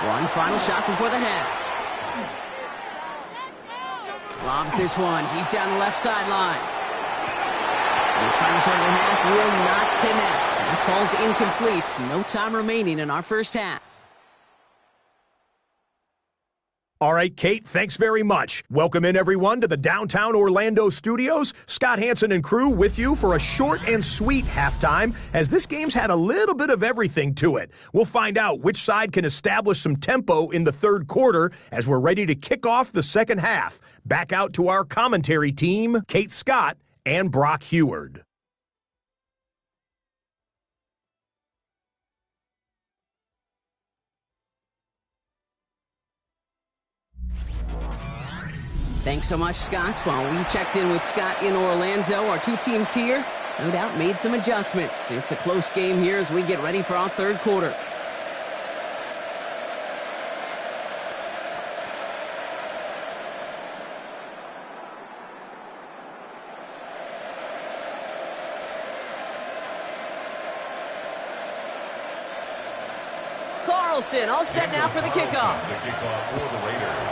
Speaker 1: One final shot before the half. Lobs this one deep down the left sideline. This final shot of the half will not connect. That falls incomplete. No time remaining in our first half.
Speaker 4: All right, Kate, thanks very much. Welcome in, everyone, to the downtown Orlando studios. Scott Hansen and crew with you for a short and sweet halftime, as this game's had a little bit of everything to it. We'll find out which side can establish some tempo in the third quarter as we're ready to kick off the second half. Back out to our commentary team, Kate Scott and Brock Heward.
Speaker 1: Thanks so much, Scott. While we checked in with Scott in Orlando, our two teams here, no doubt, made some adjustments. It's a close game here as we get ready for our third quarter. Carlson all set now for the kickoff.
Speaker 3: The kickoff for the Raiders.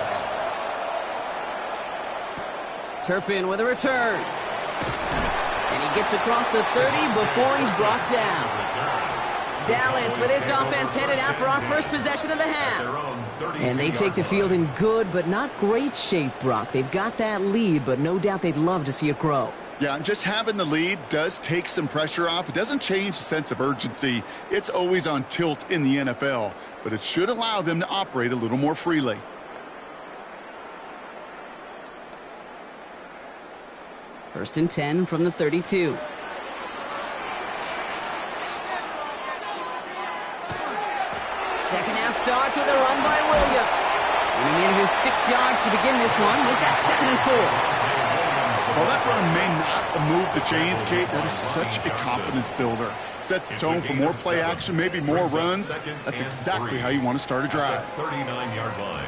Speaker 1: Turpin with a return. And he gets across the 30 before he's brought down. Dallas with its offense headed out for our first possession of the half. And they take the field in good but not great shape, Brock. They've got that lead, but no doubt they'd love to see it grow.
Speaker 2: Yeah, and just having the lead does take some pressure off. It doesn't change the sense of urgency. It's always on tilt in the NFL, but it should allow them to operate a little more freely.
Speaker 1: First and 10 from the 32. Second half starts with a run by Williams. And he needed his 6 yards to begin this one. We've got 2nd and 4.
Speaker 2: While that run may not move the chains, Kate, that is such a confidence builder. Sets the tone for more play action, maybe more runs. That's exactly how you want to start a drive.
Speaker 3: 39-yard line.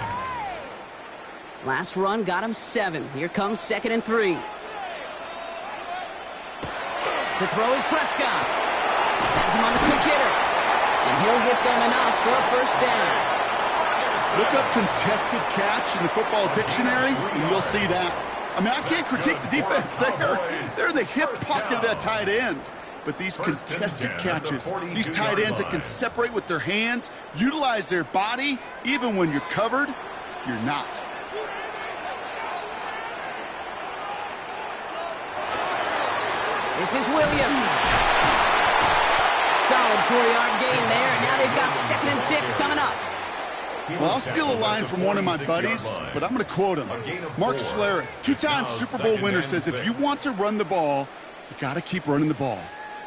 Speaker 1: Last run got him 7. Here comes 2nd and 3. To throw is Prescott. Has him on the quick hitter. And he'll get them enough for a first down.
Speaker 2: Look up contested catch in the football dictionary, and you'll see that. I mean, I can't critique the defense there. They're in the hip pocket of that tight end. But these contested catches, these tight ends that can separate with their hands, utilize their body, even when you're covered, you're not.
Speaker 1: This is Williams. Solid 4-yard gain there, and now they've got 2nd and 6 coming up.
Speaker 2: Well, I'll steal a line from one of my buddies, but I'm going to quote him. Mark Schlereth, 2-time Super Bowl winner, says if you want to run the ball, you got to keep running the ball.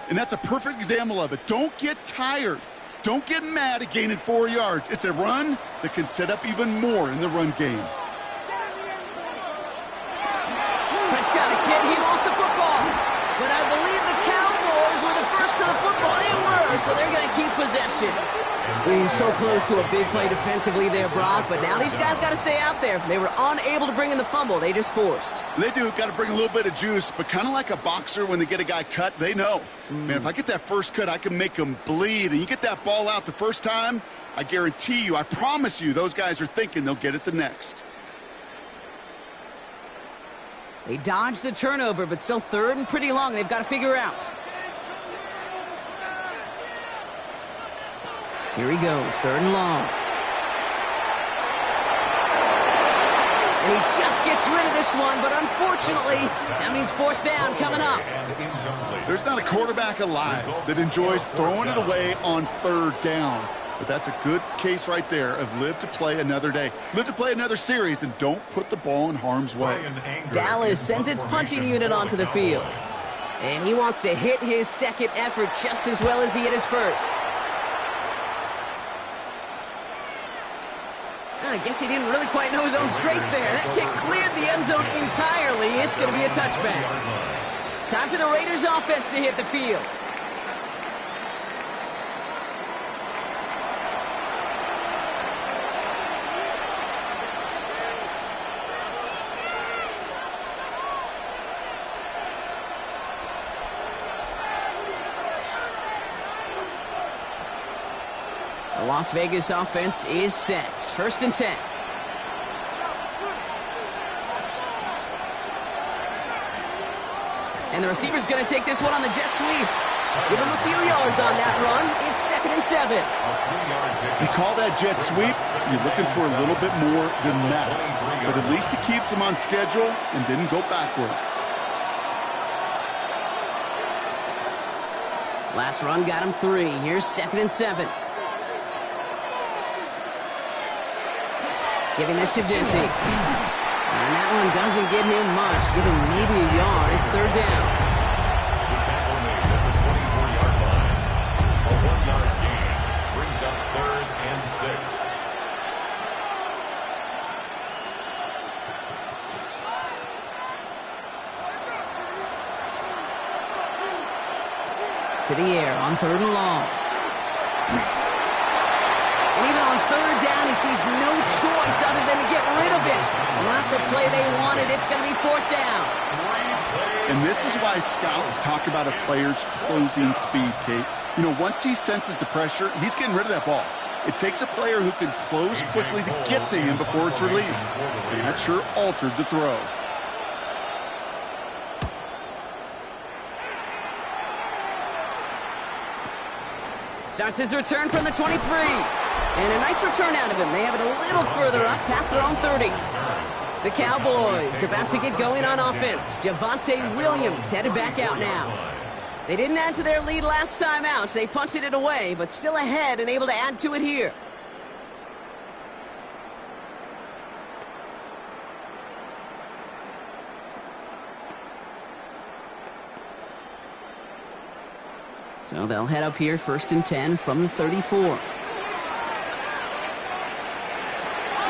Speaker 2: And that's a perfect example of it. Don't get tired. Don't get mad at gaining 4 yards. It's a run that can set up even more in the run game.
Speaker 1: Prescott is hit. He lost the football. But I believe the Cowboys were the first to the football. They were, so they're going to keep possession. Ooh, so close to a big play defensively there, Brock, but now these guys got to stay out there. They were unable to bring in the fumble. They just forced.
Speaker 2: They do. Got to bring a little bit of juice, but kind of like a boxer when they get a guy cut, they know. Man, if I get that first cut, I can make them bleed. And you get that ball out the first time, I guarantee you, I promise you, those guys are thinking they'll get it the next.
Speaker 1: They dodged the turnover, but still 3rd and pretty long. They've got to figure out. Here he goes, 3rd and long. And he just gets rid of this one, but unfortunately, that means 4th down coming up.
Speaker 2: There's not a quarterback alive that enjoys throwing it away on 3rd down. But that's a good case right there of live to play another day. Live to play another series, and don't put the ball in harm's way.
Speaker 1: Dallas sends its punching unit onto the field. And he wants to hit his 2nd effort just as well as he hit his 1st. I guess he didn't really quite know his own strength there. That kick cleared the end zone entirely. It's going to be a touchback. Time for the Raiders offense to hit the field. The Las Vegas offense is set. 1st and 10. And the receiver's going to take this one on the jet sweep. Give him a few yards on that run. It's 2nd and 7.
Speaker 2: You call that jet sweep, you're looking for a little bit more than that. But at least it keeps him on schedule and didn't go backwards.
Speaker 1: Last run got him 3. Here's 2nd and 7. Giving this to Genty. And that one doesn't get him much. Give him maybe a yard. It's 3rd down.
Speaker 3: The tackle made at the 24-yard line. A 1-yard gain brings up 3rd and 6.
Speaker 1: To the air on 3rd and long. And even on 3rd down, he sees no choice other than to get rid of it. Not the play they wanted. It's going to be 4th down.
Speaker 2: And this is why scouts talk about a player's closing speed, Kate. You know, once he senses the pressure, he's getting rid of that ball. It takes a player who can close quickly to get to him before it's released. And that sure altered the throw.
Speaker 1: Starts his return from the 23. And a nice return out of him. They have it a little further up past their own 30. The Cowboys about to get going on offense. Javonte Williams headed back out now. They didn't add to their lead last time out. They punted it away, but still ahead and able to add to it here. So they'll head up here 1st and 10 from the 34.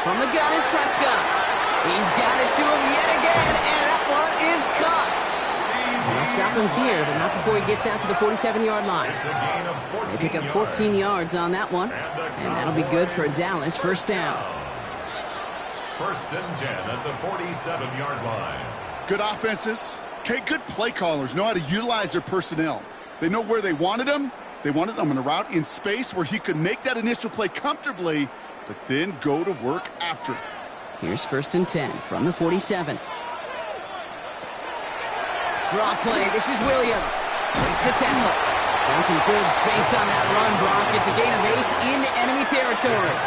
Speaker 1: From the gun is Prescott. He's got it to him yet again, and that one is caught. And they'll stop him here, but not before he gets out to the 47-yard line. They pick up 14 yards on that one, and that'll be good for Dallas 1st down.
Speaker 3: First and 10 at the 47-yard line.
Speaker 2: Good offenses. Okay, good play callers know how to utilize their personnel. They know where they wanted them. They wanted them on a route in space where he could make that initial play comfortably, but then go to work after it.
Speaker 1: Here's first and 10 from the 47. Draw play. This is Williams. Makes the tackle. Found some good space on that run, Brock. It's a gain of 8 into enemy territory.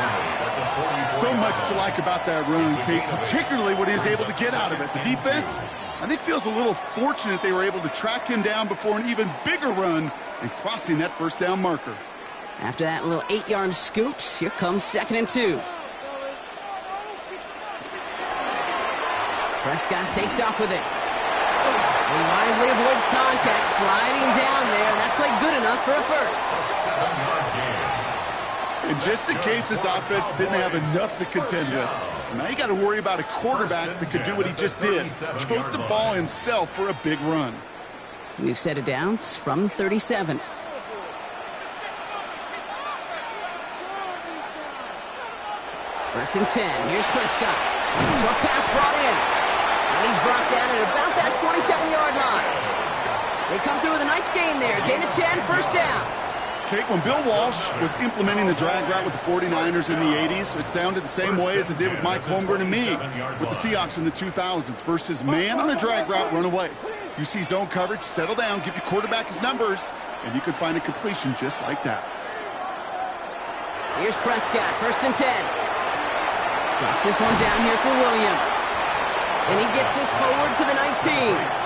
Speaker 2: So much to like about that run, Kate, particularly what he was able to get out of it. The defense, I think, feels a little fortunate they were able to track him down before an even bigger run and crossing that first down marker.
Speaker 1: After that little 8-yard scoot, here comes second and 2. Prescott takes off with it. He wisely avoids contact, sliding down there, and that played good enough for a first.
Speaker 2: And just in case this offense didn't have enough to contend with, now you got to worry about a quarterback that could do what he just did. Tote the ball himself for a big run.
Speaker 1: New set of downs from 37. First and 10. Here's Prescott. Short pass brought in. And he's brought down at about that 27-yard line. They come through with a nice gain there. Gain of 10, first down.
Speaker 2: Kate, when Bill Walsh was implementing the drag route with the 49ers in the 80s, it sounded the same way as it did with Mike Holmgren and me with the Seahawks in the 2000s versus man on the drag route, run away. You see zone coverage, settle down, give your quarterback his numbers, and you can find a completion just like that.
Speaker 1: Here's Prescott, first and 10. Drops this one down here for Williams. And he gets this forward to the 19.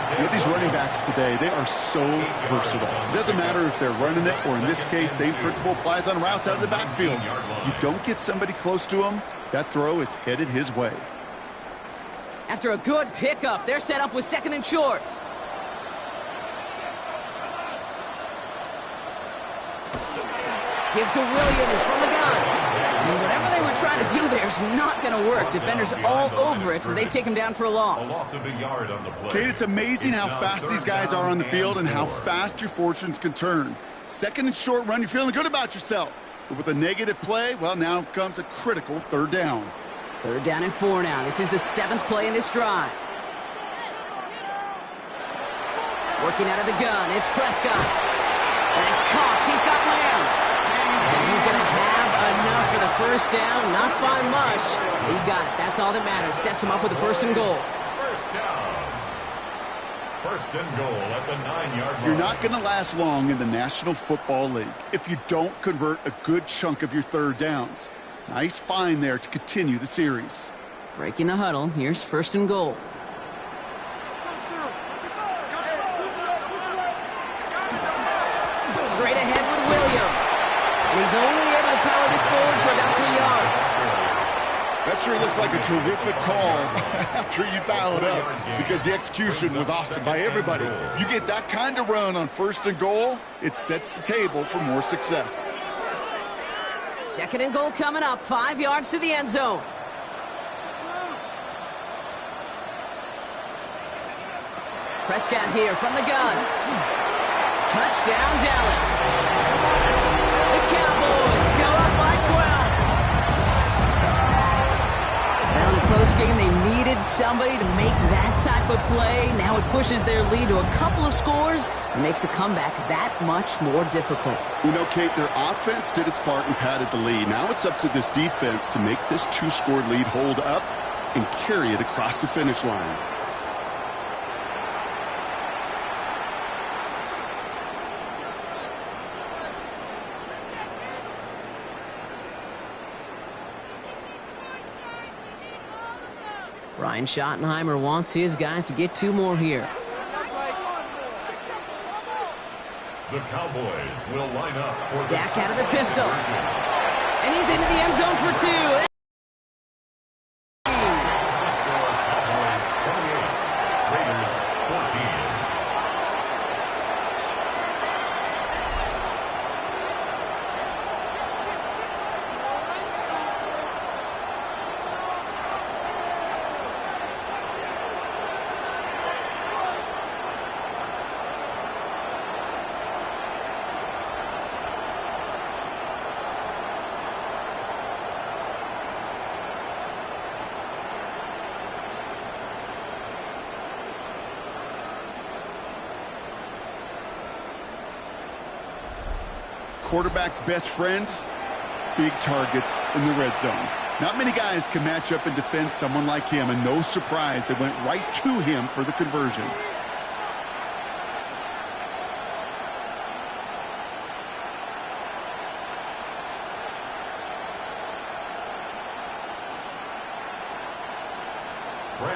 Speaker 2: You know, these running backs today, they are so versatile. It doesn't matter if they're running it, or in this case, same principle applies on routes out of the backfield. You don't get somebody close to him, that throw is headed his way.
Speaker 1: After a good pickup, they're set up with second and short. Give to Williams from the gun. And whatever they were trying to do there is not going to work. Defenders all over it, so they take him down for a loss.
Speaker 3: A loss of a yard on the play.
Speaker 2: Kate, it's amazing how fast these guys are on the field and how fast your fortunes can turn. Second and short run, you're feeling good about yourself. But with a negative play, well, now comes a critical third down.
Speaker 1: Third down and 4 now. This is the 7th play in this drive. Working out of the gun, it's Prescott. And he's caught. He's got Lamb. And he's going to have enough for the first down. Not by much. He got it. That's all that matters. Sets him up with a first and goal.
Speaker 3: First down. First and goal at the 9-yard line.
Speaker 2: You're not going to last long in the National Football League if you don't convert a good chunk of your third downs. Nice find there to continue the series.
Speaker 1: Breaking the huddle. Here's first and goal. Straight ahead with Williams. And he's only able to power this forward for about 3 yards.
Speaker 2: That sure looks like a terrific call after you dial it up, because the execution was awesome by everybody. You get that kind of run on first and goal, it sets the table for more success.
Speaker 1: Second and goal coming up, 5 yards to the end zone. Prescott here from the gun. Touchdown, Dallas. The Cowboys go up by 12. Well, in a close game, they needed somebody to make that type of play. Now it pushes their lead to a couple of scores and makes a comeback that much more difficult.
Speaker 2: You know, Kate, their offense did its part and padded the lead. Now it's up to this defense to make this 2-score lead hold up and carry it across the finish line.
Speaker 1: Brian Schottenheimer wants his guys to get 2 more here.
Speaker 3: The Cowboys will line up for
Speaker 1: Dak out of the pistol. And he's into the end zone for 2.
Speaker 3: Cowboys 28, Raiders 14.
Speaker 2: quarterback's best friend? Big targets in the red zone. Not many guys can match up and defend someone like him, and no surprise, they went right to him for the conversion.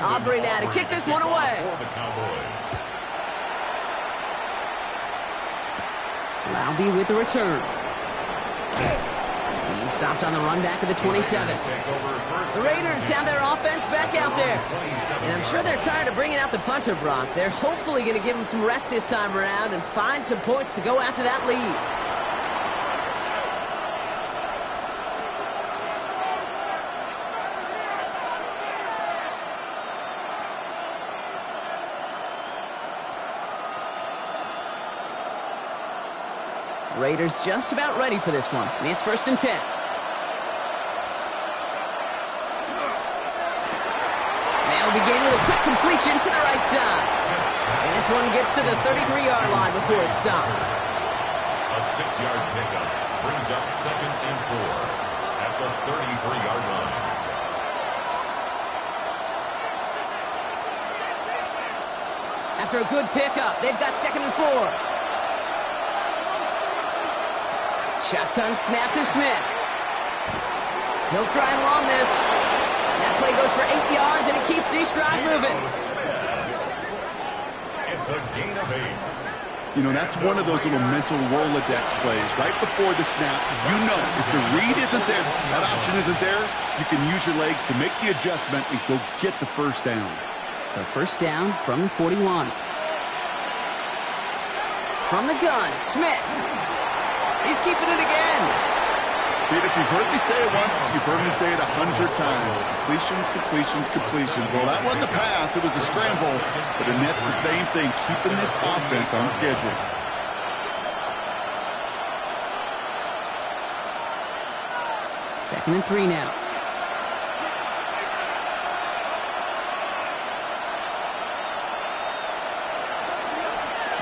Speaker 1: Aubrey now to kick this one away. Laube with the return. He stopped on the run back of the 27. The Raiders have their offense back out there. And I'm sure they're tired of bringing out the punter, Brock. They're hopefully going to give him some rest this time around and find some points to go after that lead. Raiders just about ready for this one. And it's 1st and 10. They'll begin with a quick completion to the right side. And this one gets to the 33-yard line before it's stopped.
Speaker 3: A 6-yard pickup brings up 2nd and 4 at the 33-yard line.
Speaker 1: After a good pickup, they've got 2nd and 4. Shotgun snap to Smith. He'll try and run this. That play goes for 8 yards, and it keeps these drive moving.
Speaker 3: It's a gain of 8.
Speaker 2: You know, that's one of those little mental Rolodex plays. Right before the snap, you know if the read isn't there, that option isn't there, you can use your legs to make the adjustment and go get the first down.
Speaker 1: So 1st down from the 41. From the gun, Smith. He's keeping it again.
Speaker 2: Pete, if you've heard me say it once, you've heard me say it 100 times. Completions, completions, completions. Well, that wasn't a pass. It was a scramble. But the Nets the same thing, keeping this offense on schedule.
Speaker 1: Second and 3 now.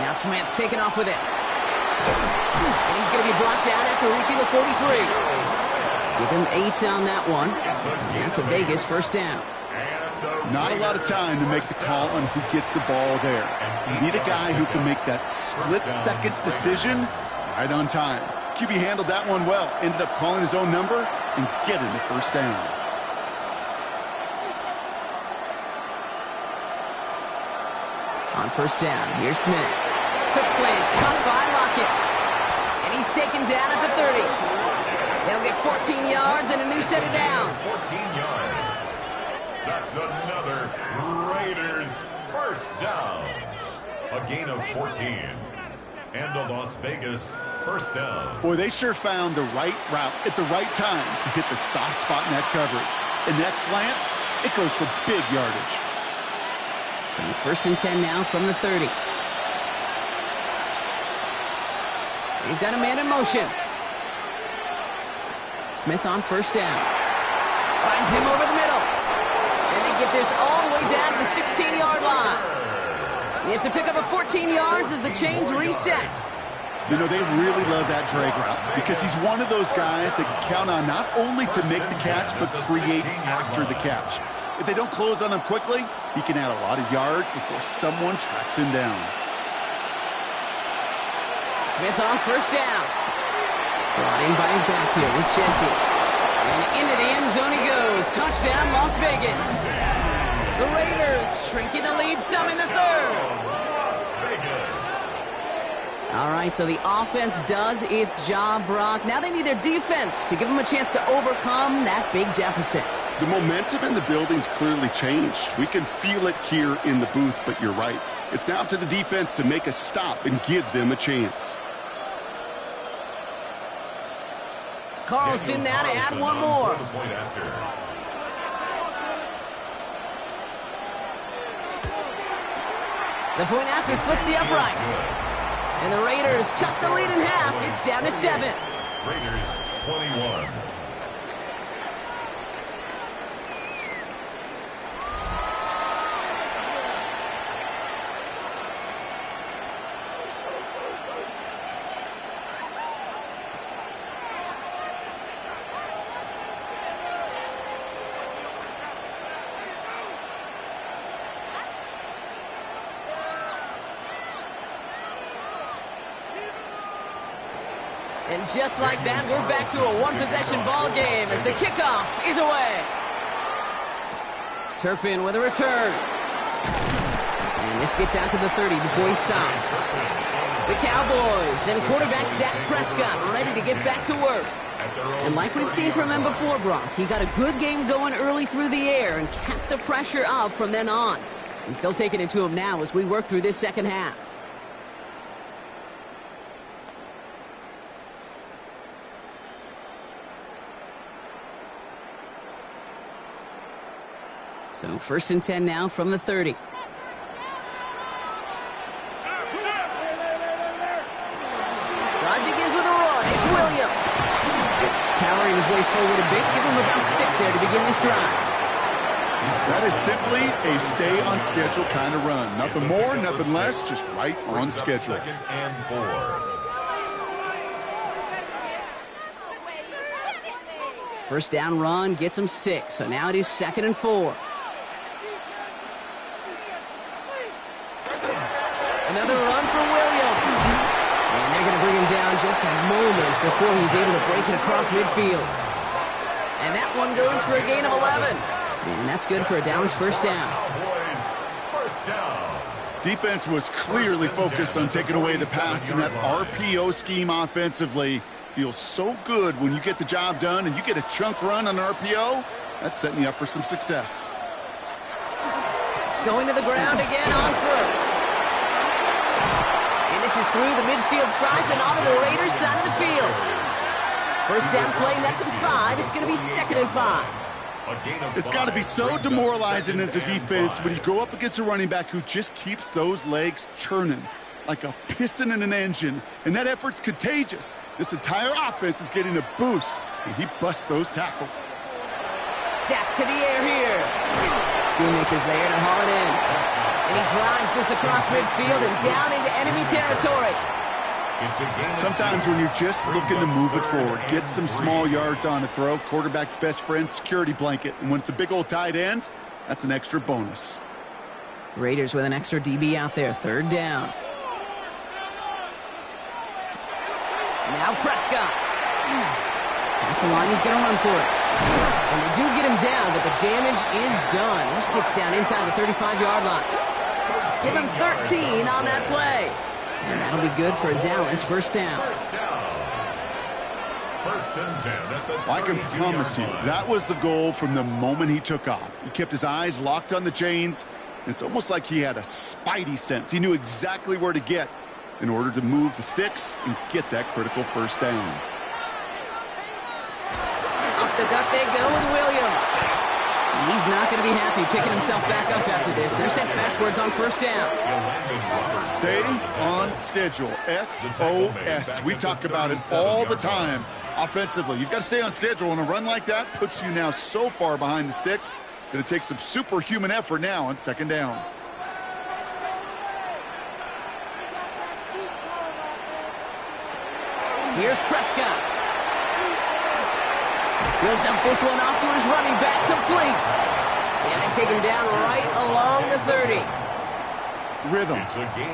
Speaker 1: Now Smith taking off with it. And he's going to be brought down after reaching the 43. Give him 8 on that one. And that's a Vegas 1st down.
Speaker 2: Not a lot of time to make the call on who gets the ball there. You need a guy who can make that split-second decision right on time. QB handled that one well. Ended up calling his own number and getting the 1st down.
Speaker 1: On 1st down, here's Smith. Quick slant, caught by Lockett. And he's taken down at the 30. They'll get 14 yards and a new set of downs.
Speaker 3: 14 yards. That's another Raiders 1st down. A gain of 14. And the Las Vegas 1st down.
Speaker 2: Boy, they sure found the right route at the right time to hit the soft spot in that coverage. And that slant, it goes for big yardage.
Speaker 1: So 1st and 10 now from the 30. They've got a man in motion. Smith on 1st down. Finds him over the middle. And they get this all the way down to the 16-yard line. It's a pickup of 14 yards as the chains reset.
Speaker 2: You know, they really love that drag route because he's one of those guys that can count on not only to make the catch, but create after the catch. If they don't close on him quickly, he can add a lot of yards before someone tracks him down.
Speaker 1: Smith on 1st down. Brought in by his backfield with Shensi. And into the end zone he goes. Touchdown, Las Vegas. The Raiders shrinking the lead some in the 3rd. All right, so the offense does its job, Brock. Now they need their defense to give them a chance to overcome that big deficit.
Speaker 2: The momentum in the building's clearly changed. We can feel it here in the booth, but you're right. It's now up to the defense to make a stop and give them a chance.
Speaker 1: Carlson now to add one more. The point after splits the uprights. And the Raiders chuck the lead in half. It's down to 7.
Speaker 3: Raiders 21.
Speaker 1: And just like that, we're back to a one-possession ball game as the kickoff is away. Turpin with a return. And this gets out to the 30 before he stops. The Cowboys and quarterback Dak Prescott ready to get back to work. And like we've seen from him before, Brock, he got a good game going early through the air and kept the pressure up from then on. He's still taking it to him now as we work through this second half. So 1st and 10 now from the 30. Drive begins with a run. It's Williams. Powering his way forward a bit. Give him about 6 there to begin this drive.
Speaker 2: That is simply a stay-on-schedule kind of run. Nothing more, nothing less, just right on schedule.
Speaker 3: 2nd and 4.
Speaker 1: First down run gets him 6. So now it is 2nd and 4. Another run for Williams. And they're going to bring him down just a moment before he's able to break it across midfield. And that one goes for a gain of 11. And that's good for a Dallas first down.
Speaker 3: Cowboys, first down.
Speaker 2: Defense was clearly focused on taking away the pass in that RPO scheme offensively. Feels so good when you get the job done and you get a chunk run on RPO. That's setting you up for some success.
Speaker 1: Going to the ground again on first. And this is through the midfield stripe and onto the Raiders side of the field. First down play, that's him 5. It's going to be 2nd and 5.
Speaker 2: It's got to be so demoralizing as a defense when you go up against a running back who just keeps those legs churning like a piston in an engine, and that effort's contagious. This entire offense is getting a boost, and he busts those tackles.
Speaker 1: Dak to the air here. Schoonmaker's there to haul it in. And he drives this across midfield and down into enemy territory.
Speaker 2: Sometimes when you're just looking to move it forward, get some small yards on a throw, quarterback's best friend, security blanket. And when it's a big old tight end, that's an extra bonus.
Speaker 1: Raiders with an extra DB out there, 3rd down. Now Prescott. That's the line, he's going to run for it. And they do get him down, but the damage is done. This gets down inside the 35-yard line. Give him 13 on that play. And that'll be good for a Dallas first down.
Speaker 3: 1st and 10 at the
Speaker 2: I can promise you, that was the goal from the moment he took off. He kept his eyes locked on the chains. And it's almost like he had a spidey sense. He knew exactly where to get in order to move the sticks and get that critical first down.
Speaker 1: Up the gut they go with Williams. And he's not going to be happy picking himself back up after this. They're sent backwards on first down.
Speaker 2: Stay on schedule. SOS. We talk about it all the time offensively. You've got to stay on schedule, and a run like that puts you now so far behind the sticks that it takes some superhuman effort now on 2nd down.
Speaker 1: Here's Prescott. He'll dump this one off to his running back, complete. And they take him down right along the 30.
Speaker 2: Rhythm.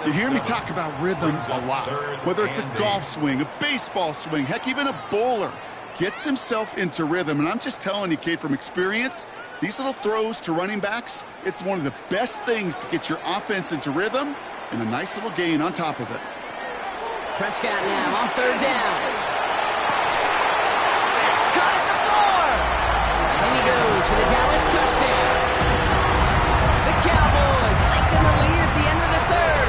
Speaker 2: You hear me talk about rhythm a lot. Whether it's a golf swing, a baseball swing, heck, even a bowler gets himself into rhythm. And I'm just telling you, Kate, from experience, these little throws to running backs, it's one of the best things to get your offense into rhythm and a nice little gain on top of it.
Speaker 1: Prescott now on 3rd down. That's cut at the 4. And he goes for the Dallas touchdown. The Cowboys lengthen the lead at the end of the 3rd.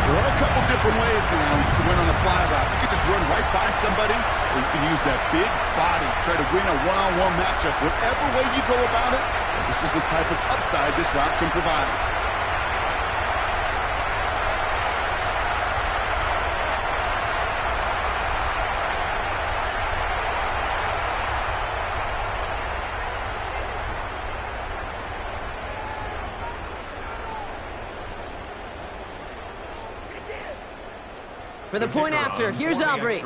Speaker 2: There are a couple different ways now you can win on a fly route. You can just run right by somebody, or you can use that big body, try to win a one-on-one matchup. Whatever way you go about it, this is the type of upside this route can provide.
Speaker 1: For the point after, here's Aubrey.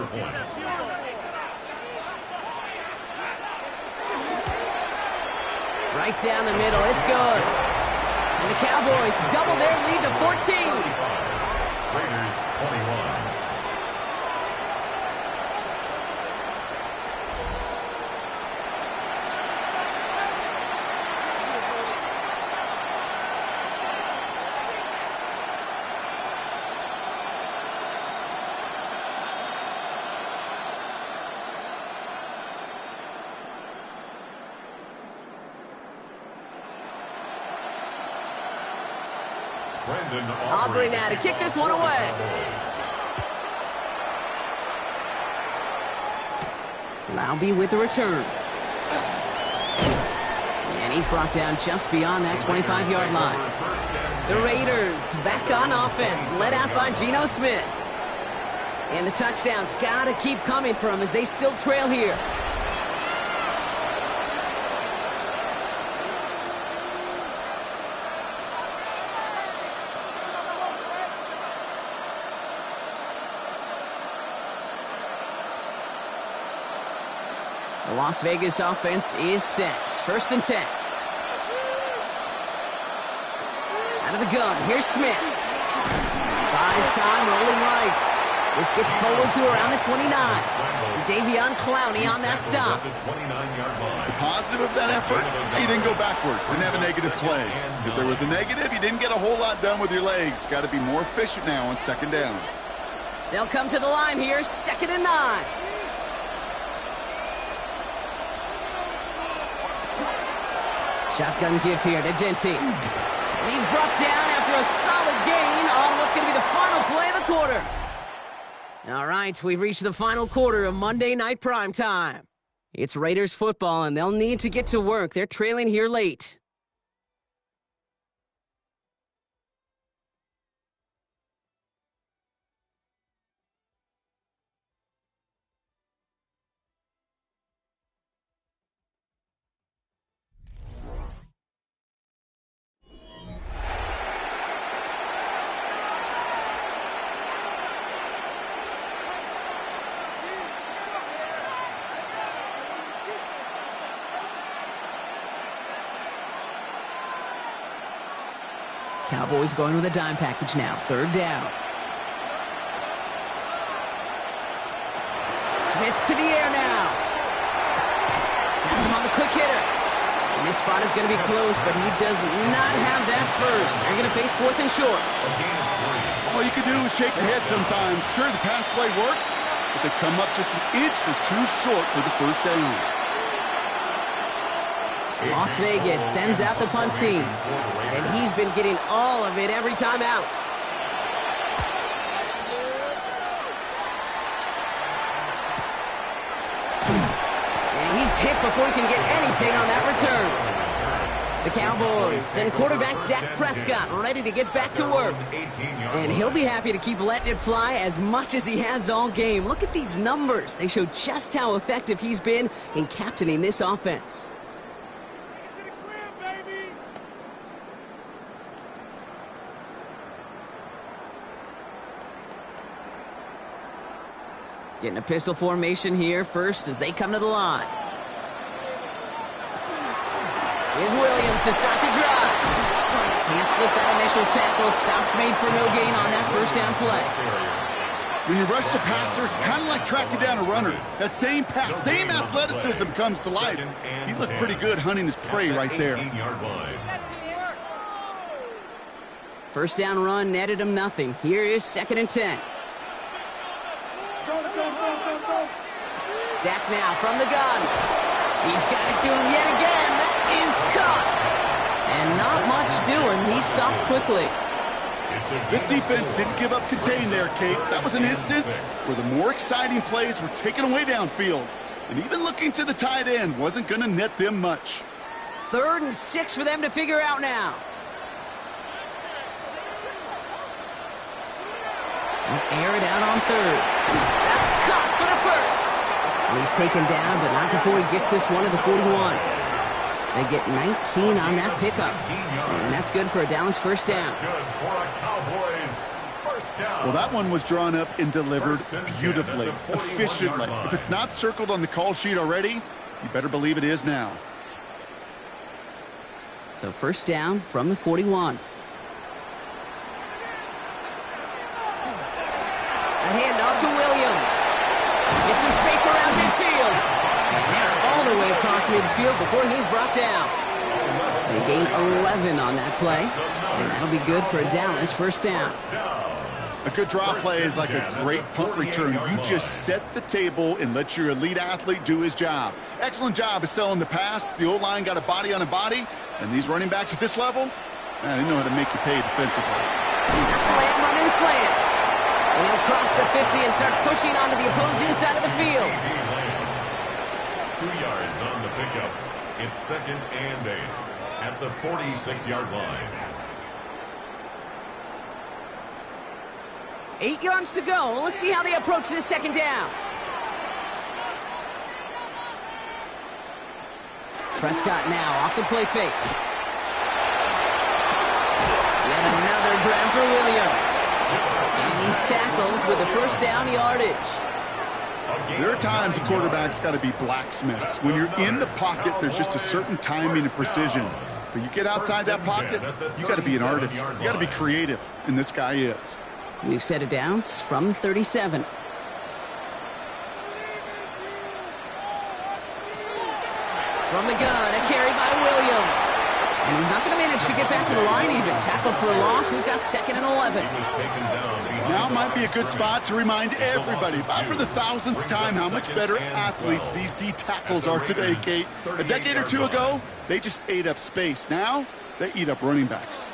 Speaker 1: Right down the middle, it's good. And the Cowboys double their lead to 14.
Speaker 3: Raiders 21.
Speaker 1: Aubrey now to kick this one away. Laube with the return. And he's brought down just beyond that 25-yard line. The Raiders back on offense, led out by Geno Smith. And the touchdowns got to keep coming for them as they still trail here. The Las Vegas offense is set. 1st and 10. Out of the gun, here's Smith. Buys time, rolling right. This gets forward to around the 29. Davion Clowney on that stop.
Speaker 2: The positive of that effort, he didn't go backwards, didn't have a negative play. If there was a negative, you didn't get a whole lot done with your legs. Got to be more efficient now on 2nd down.
Speaker 1: They'll come to the line here, 2nd and 9. Shotgun give here to Genty. And he's brought down after a solid gain on what's going to be the final play of the quarter. All right, we've reached the final quarter of Monday Night Primetime. It's Raiders football, and they'll need to get to work. They're trailing here late. Cowboys going with a dime package now. 3rd down. Smith to the air now. Has him on the quick hitter. And this spot is going to be close, but he does not have that first. They're going to face 4th and short.
Speaker 2: All you can do is shake your head sometimes. Sure, the pass play works, but they come up just an inch or two short for the 1st down.
Speaker 1: Las Vegas sends out the punt team, and he's been getting all of it every time out. And he's hit before he can get anything on that return. The Cowboys send quarterback Dak Prescott ready to get back to work. And he'll be happy to keep letting it fly as much as he has all game. Look at these numbers. They show just how effective he's been in captaining this offense. Getting a pistol formation here first as they come to the line. Here's Williams to start the drive. Can't slip that initial tackle. Stops made for no gain on that 1st down play.
Speaker 2: When you rush the passer, it's kind of like tracking down a runner. That same pass, same athleticism comes to life. He looked pretty good hunting his prey right there.
Speaker 1: 1st down run netted him nothing. Here is 2nd and 10. Dak now from the gun. He's got it to him yet again. That is caught. And not much doing. He stopped quickly.
Speaker 2: This defense didn't give up contain there, Kate. That was an instance where the more exciting plays were taken away downfield. And even looking to the tight end wasn't going to net them much.
Speaker 1: 3rd and 6 for them to figure out now. Air it out on 3rd. That's caught for the 1st. And he's taken down, but not before he gets this one to the 41. They get 19 on that pickup. And that's good for a Dallas 1st down.
Speaker 2: Well, that one was drawn up and delivered beautifully, efficiently. If it's not circled on the call sheet already, you better believe it is now.
Speaker 1: So 1st down from the 41. A handoff to Williams. Gets some space around midfield. He's now all the way across midfield before he's brought down. They gain 11 on that play, and that'll be good for a Dallas 1st down.
Speaker 2: A good draw play is like a great punt return. You just set the table and let your elite athlete do his job. Excellent job of selling the pass. The O-line got a body on a body, and these running backs at this level, They know how to make you pay defensively.
Speaker 1: That's Lamb running slant. And he'll cross the 50 and start pushing onto the opposing side of the field.
Speaker 3: 2 yards on the pickup. It's 2nd and 8 at the 46-yard line.
Speaker 1: 8 yards to go. Let's see how they approach this 2nd down. Prescott now off the play fake. Yet another grab for Williams. And he's tackled with a 1st down yardage.
Speaker 2: There are times a quarterback's got to be blacksmiths. When you're in the pocket, there's just a certain timing and precision. But you get outside that pocket, you got to be an artist. You got to be creative, and this guy is.
Speaker 1: New set of downs from 37. From the gun, a carry by Williams. And he's not going to manage to get back to the line even. Tackled for a loss. We've got 2nd and 11.
Speaker 2: Now might be a good spot to remind everybody, about for the 1000th time, how much better athletes these D tackles are today, Kate. A decade or two ago, they just ate up space. Now, they eat up running backs.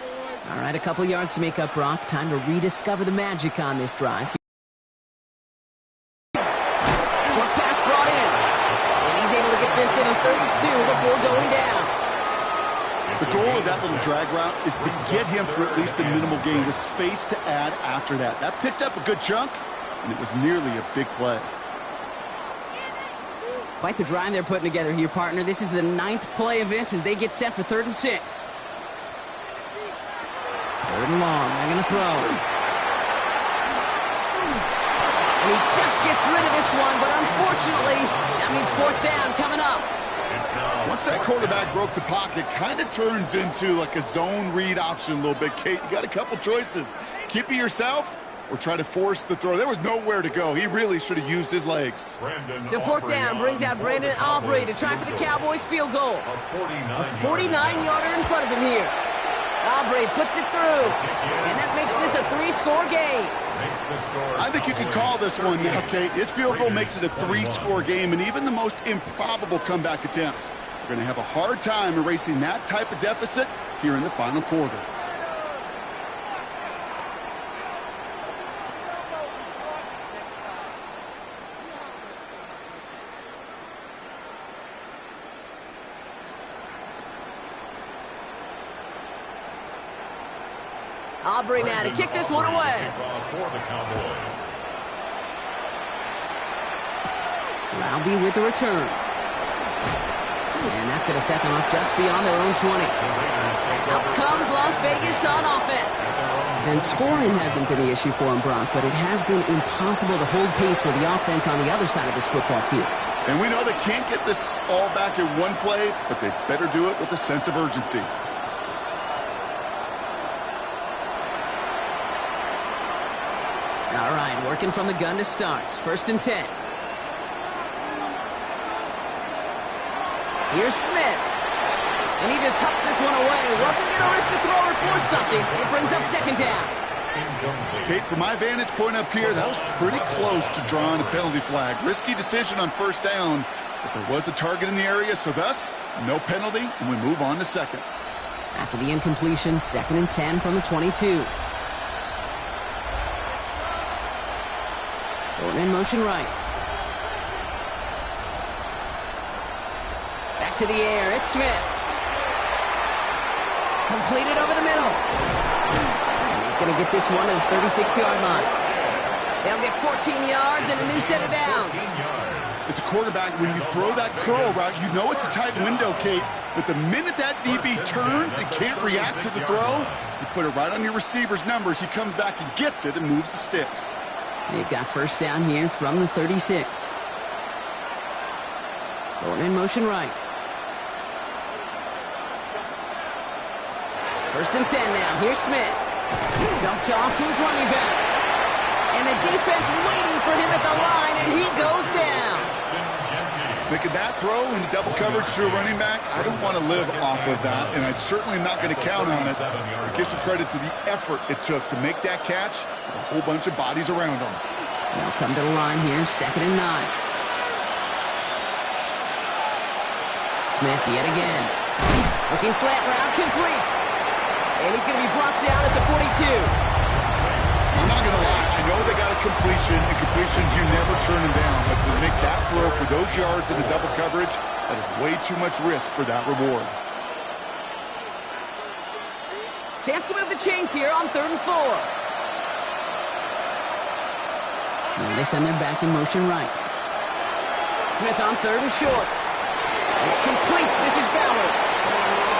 Speaker 1: All right, a couple yards to make up, Brock. Time to rediscover the magic on this drive. Short pass brought in. And he's able to get this to the 32 before going down.
Speaker 2: The goal of that little drag route is to get him for at least a minimal gain with space to add after that. That picked up a good chunk, and it was nearly a big play.
Speaker 1: Quite the drive they're putting together here, partner. This is the 9th play of it as they get set for 3rd and 6. 3rd and long. They're going to throw. And he just gets rid of this one, but unfortunately, that means 4th down coming up.
Speaker 2: Once that quarterback broke the pocket, kind of turns into like a zone read option a little bit, Kate. You got a couple choices. Keep it yourself or try to force the throw. There was nowhere to go. He really should have used his legs.
Speaker 1: So 4th down brings out Brandon Aubrey to try for the Cowboys field goal. A 49-yarder in front of him here. Aubrey puts it through, and that makes this a 3-score game.
Speaker 2: I think you can call this one now, Kate. His field goal makes it a 3-score game, and even the most improbable comeback attempts are going to have a hard time erasing that type of deficit here in the final quarter.
Speaker 1: Aubrey now to kick this one away. Roundy with the return. And that's going to set them up just beyond their own 20. Out comes Las Vegas on offense. And scoring hasn't been the issue for him, Brock, but it has been impossible to hold pace with the offense on the other side of this football field.
Speaker 2: And we know they can't get this all back in one play, but they better do it with a sense of urgency.
Speaker 1: All right, working from the gun to start. 1st and 10. Here's Smith. And he just hucks this one away. Wasn't going to risk a throw or force something. It brings up 2nd down.
Speaker 2: Kate, from my vantage point up here, that was pretty close to drawing a penalty flag. Risky decision on 1st down, but there was a target in the area, so thus, no penalty, and we move on to 2nd.
Speaker 1: After the incompletion, 2nd and 10 from the 22. Thornton in motion right. Back to the air, it's Smith. Completed over the middle. And he's going to get this one to the 36-yard line. They'll get 14 yards and a new set of downs.
Speaker 2: As a quarterback, when you throw that curl route, you know it's a tight window, Kate. But the minute that DB turns and can't react to the throw, you put it right on your receiver's numbers. He comes back and gets it and moves the sticks.
Speaker 1: They've got 1st down here from the 36. Thornton in motion right. 1st and 10 now. Here's Smith. Dumped off to his running back. And the defense waiting for him at the line, and he goes down.
Speaker 2: Making that throw into double coverage to a running back, I don't want to live off of that, and I'm certainly not going to count on it. But give some credit to the effort it took to make that catch with a whole bunch of bodies around him.
Speaker 1: They'll come to the line here, 2nd and 9. Smith yet again. Looking slant route complete. And he's going to be brought down at the 42.
Speaker 2: I'm not going to lie. I know they got a completion, and completions, you never turn them down. But to make that throw for those yards in the double coverage, that is way too much risk for that reward.
Speaker 1: Chance to move the chains here on 3rd and 4. Now they send their back in motion right. Smith on 3rd and short. It's complete. This is Bowers.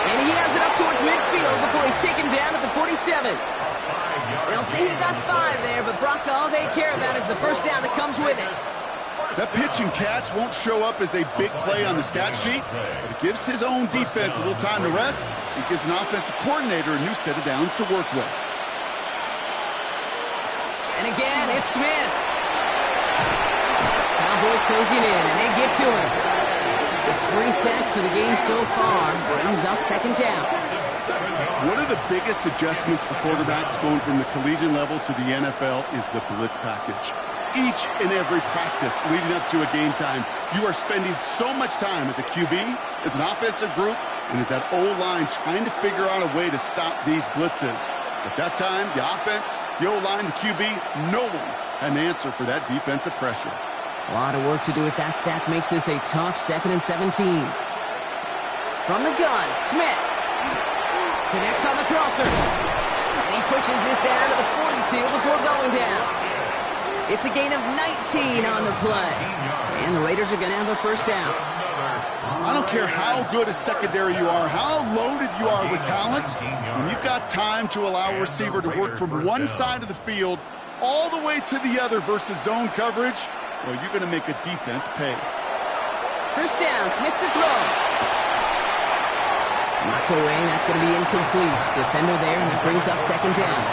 Speaker 1: And he has it up towards midfield before he's taken down at the 47. They'll say he got 5 there, but Brock, all they care about is the first down that comes with it.
Speaker 2: That pitch and catch won't show up as a big play on the stat sheet, but it gives his own defense a little time to rest. It gives an offensive coordinator a new set of downs to work with.
Speaker 1: And again, it's Smith. Cowboys closing in, and they get to him. It's 3 sacks for the game so far. Brings up 2nd down.
Speaker 2: One of the biggest adjustments for quarterbacks going from the collegiate level to the NFL is the blitz package. Each and every practice leading up to a game time, you are spending so much time as a QB, as an offensive group, and as that O-line trying to figure out a way to stop these blitzes. At that time, the offense, the O-line, the QB, no one had an answer for that defensive pressure.
Speaker 1: A lot of work to do as that sack makes this a tough 2nd and 17. From the gun, Smith connects on the crosser. And he pushes this down to the 42 before going down. It's a gain of 19 on the play. And the Raiders are going to have a first down.
Speaker 2: I don't care how good a secondary you are, how loaded you are with talent, when you've got time to allow a receiver to work from one side of the field all the way to the other versus zone coverage, well, you're going to make a defense pay.
Speaker 1: First down, Smith to throw. Knocked away, and that's going to be incomplete. Defender there, and that brings up 2nd down.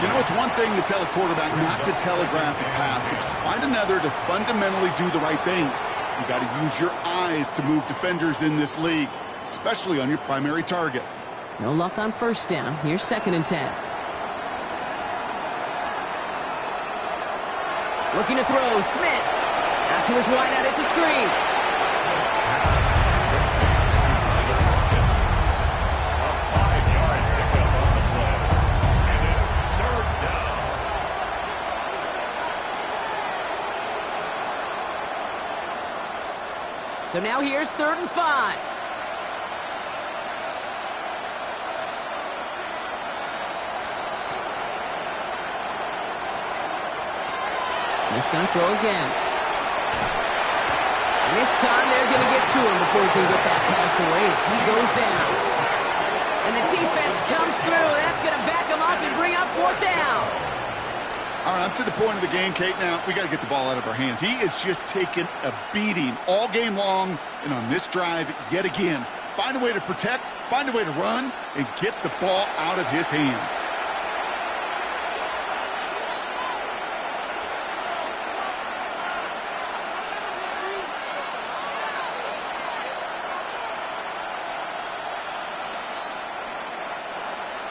Speaker 2: You know, it's one thing to tell a quarterback not to telegraph a pass. It's quite another to fundamentally do the right things. You got to use your eyes to move defenders in this league, especially on your primary target.
Speaker 1: No luck on first down. Here's 2nd and 10. Looking to throw, Smith. Out to his wide out, it's a screen. So now here's 3rd and 5. Smith's going to throw again. And this time they're going to get to him before he can get that pass away as he goes down. And the defense comes through. That's going to back him up and bring up 4th down.
Speaker 2: All right, I'm to the point of the game, Kate. Now, we got to get the ball out of our hands. He is just taking a beating all game long, and on this drive, yet again, find a way to protect, find a way to run, and get the ball out of his hands.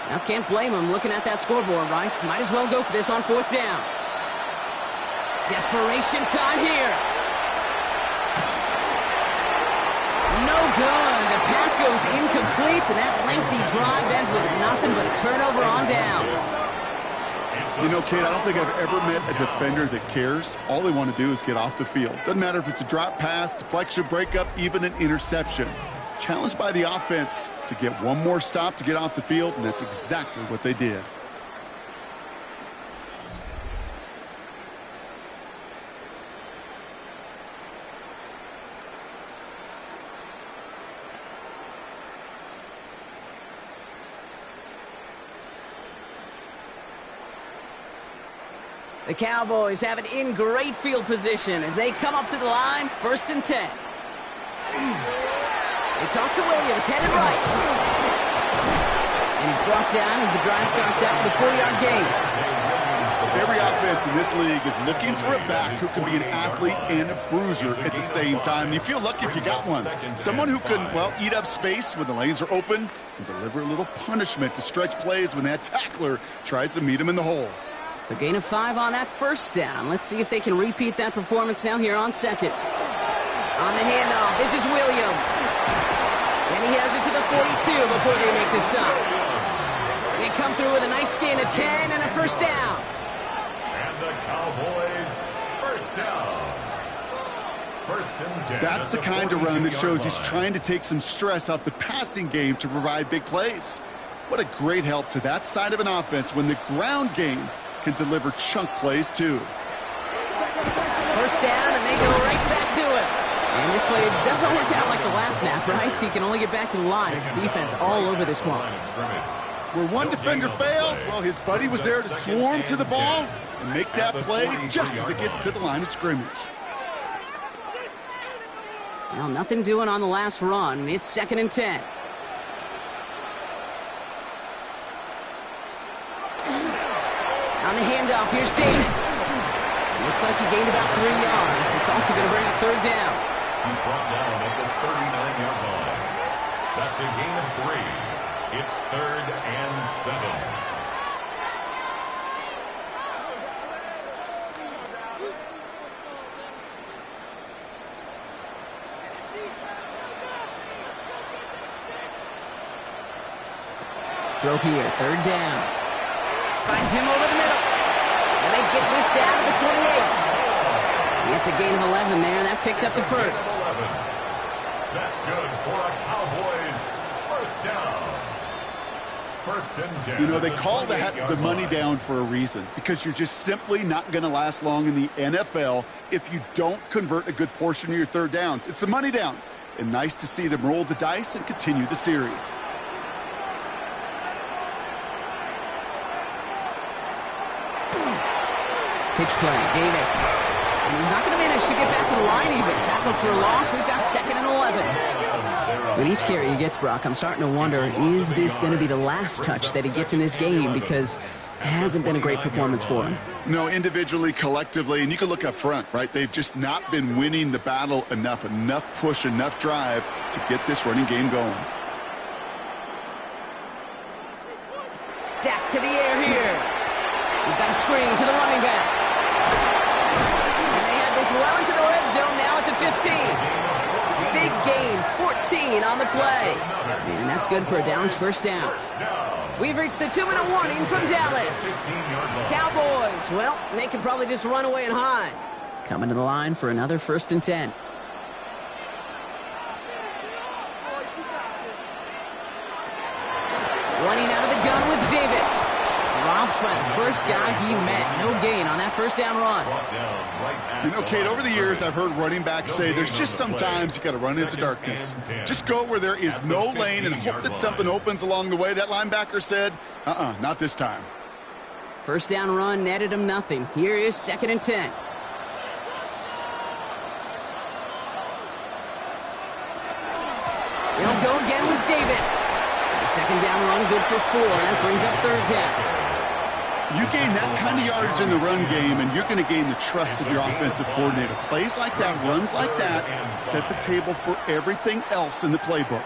Speaker 1: Now can't blame him looking at that scoreboard, right? Might as well go for this on 4th down. Desperation time here. No good. The pass goes incomplete, and that lengthy drive ends with nothing but a turnover on downs.
Speaker 2: You know, Kate, I don't think I've ever met a defender that cares. All they want to do is get off the field. Doesn't matter if it's a drop pass, deflection, breakup, even an interception. Challenged by the offense to get one more stop to get off the field, and that's exactly what they did.
Speaker 1: The Cowboys have it in great field position as they come up to the line, 1st and 10. They toss to Williams, headed right. And he's brought down as the drive starts out with a 4-yard gain.
Speaker 2: Every offense in this league is looking for a back who can be an athlete and a bruiser at the same time. And you feel lucky if you got one. Someone who can, well, eat up space when the lanes are open and deliver a little punishment to stretch plays when that tackler tries to meet him in the hole.
Speaker 1: So gain of 5 on that first down. Let's see if they can repeat that performance now here on 2nd. On the handoff, this is Williams. And he has it to the 42 before they make the stop. come through with a nice gain of 10 and a first down.
Speaker 3: And the Cowboys first down. First and 10.
Speaker 2: That's the kind of run that shows he's trying to take some stress off the passing game to provide big plays. What a great help to that side of an offense when the ground game can deliver chunk plays too.
Speaker 1: First down, and they go right back to it. And this play doesn't work out like the last snap, right? So you can only get back to the line. It's the defense all over this one.
Speaker 2: Where one defender failed, well, his buddy was there to swarm to the ball and make that play just as it gets to the line of scrimmage.
Speaker 1: Well, nothing doing on the last run. It's 2nd and 10. On the handoff, here's Davis. Looks like he gained about 3 yards. It's also going to bring up 3rd down.
Speaker 3: He's brought down at the 39-yard line. That's a gain of 3. It's 3rd and 7.
Speaker 1: Throw here, 3rd down. Finds him over the middle. And they get this down to the 28. It's a gain of 11 there, and that picks up the first.
Speaker 3: 11. That's good for a Cowboys first down. First and 10.
Speaker 2: You know, they call that the money down for a reason, because you're just simply not going to last long in the NFL if you don't convert a good portion of your 3rd downs. It's the money down. And nice to see them roll the dice and continue the series.
Speaker 1: Pitch play, Davis. And he's not going to manage to get back to the line even. Tackled for a loss. We've got 2nd and 11. With each carry he gets, Brock, I'm starting to wonder, is this going to be the last touch that he gets in this game? Because it hasn't been a great performance for him.
Speaker 2: No, individually, collectively, and you can look up front, right? They've just not been winning the battle enough push, enough drive to get this running game going.
Speaker 1: Dak to the air here. We've got a screen to the running back. And they have this well into the red zone now at the 15. Big gain, 14 on the play. And that's good for a Downs first down. We've reached the 2-minute warning from Dallas. Cowboys, well, they can probably just run away and hide. Coming to the line for another 1st and 10. Running out of the gun with Davis. Dropped by the first guy he met. No gain on that first down run.
Speaker 2: You know, Kate, over the years, I've heard running backs say there's just sometimes you got to run into darkness. Just go where there is no lane and hope that something opens along the way. That linebacker said, not this time.
Speaker 1: First down run netted him nothing. Here is 2nd and 10. They'll go again with Davis. The 2nd down run good for 4. That brings up 3rd down.
Speaker 2: You gain that kind of yardage in the run game, and you're going to gain the trust of your offensive coordinator. Plays like that, runs like that, set the table for everything else in the playbook.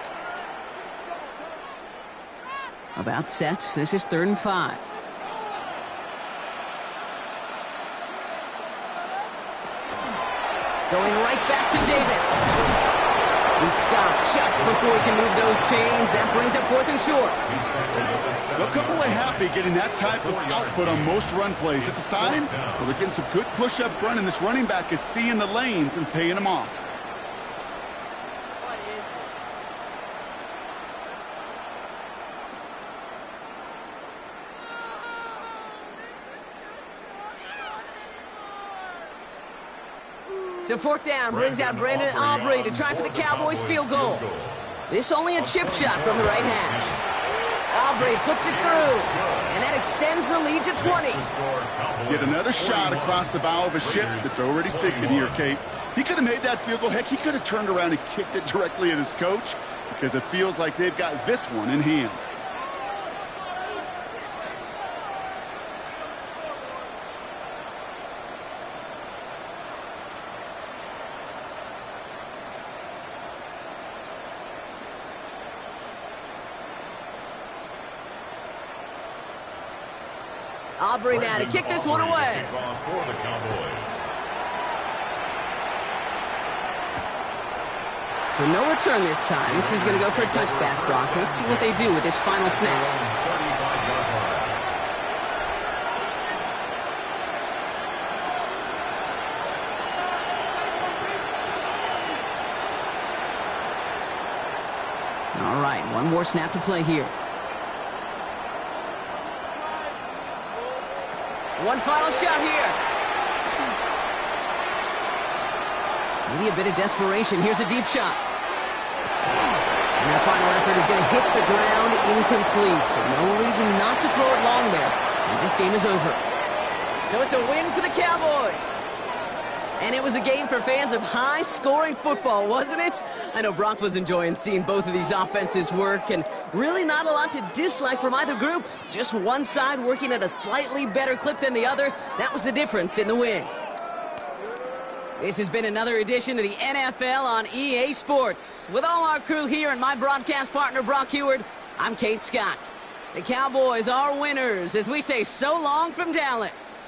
Speaker 1: About set. This is 3rd and 5. Going right back to Davis. He stopped just before he can move those chains. That brings up 4th and short.
Speaker 2: They'll come away happy getting that type of output on most run plays. It's a sign where they're getting some good push up front, and this running back is seeing the lanes and paying them off.
Speaker 1: So 4th down brings out Brandon Aubrey to try for the Cowboys field goal. This only a chip shot from the right hash. Aubrey puts it through, and that extends the lead to 20.
Speaker 2: Get another shot across the bow of a ship that's already sinking here, Kate. He could have made that field goal. Heck, he could have turned around and kicked it directly at his coach, because it feels like they've got this one in hand.
Speaker 1: Aubrey now to kick this one away. So no return this time. This is going to go for a touchback, Brock. Let's see what they do with this final snap. One more snap to play here. One final shot here. Maybe a bit of desperation. Here's a deep shot. And their final effort is going to hit the ground incomplete. But no reason not to throw it long there, as this game is over. So it's a win for the Cowboys. And it was a game for fans of high-scoring football, wasn't it? I know Brock was enjoying seeing both of these offenses work, and really not a lot to dislike from either group. Just one side working at a slightly better clip than the other. That was the difference in the win. This has been another edition of the NFL on EA Sports. With all our crew here and my broadcast partner, Brock Heward, I'm Kate Scott. The Cowboys are winners as we say so long from Dallas.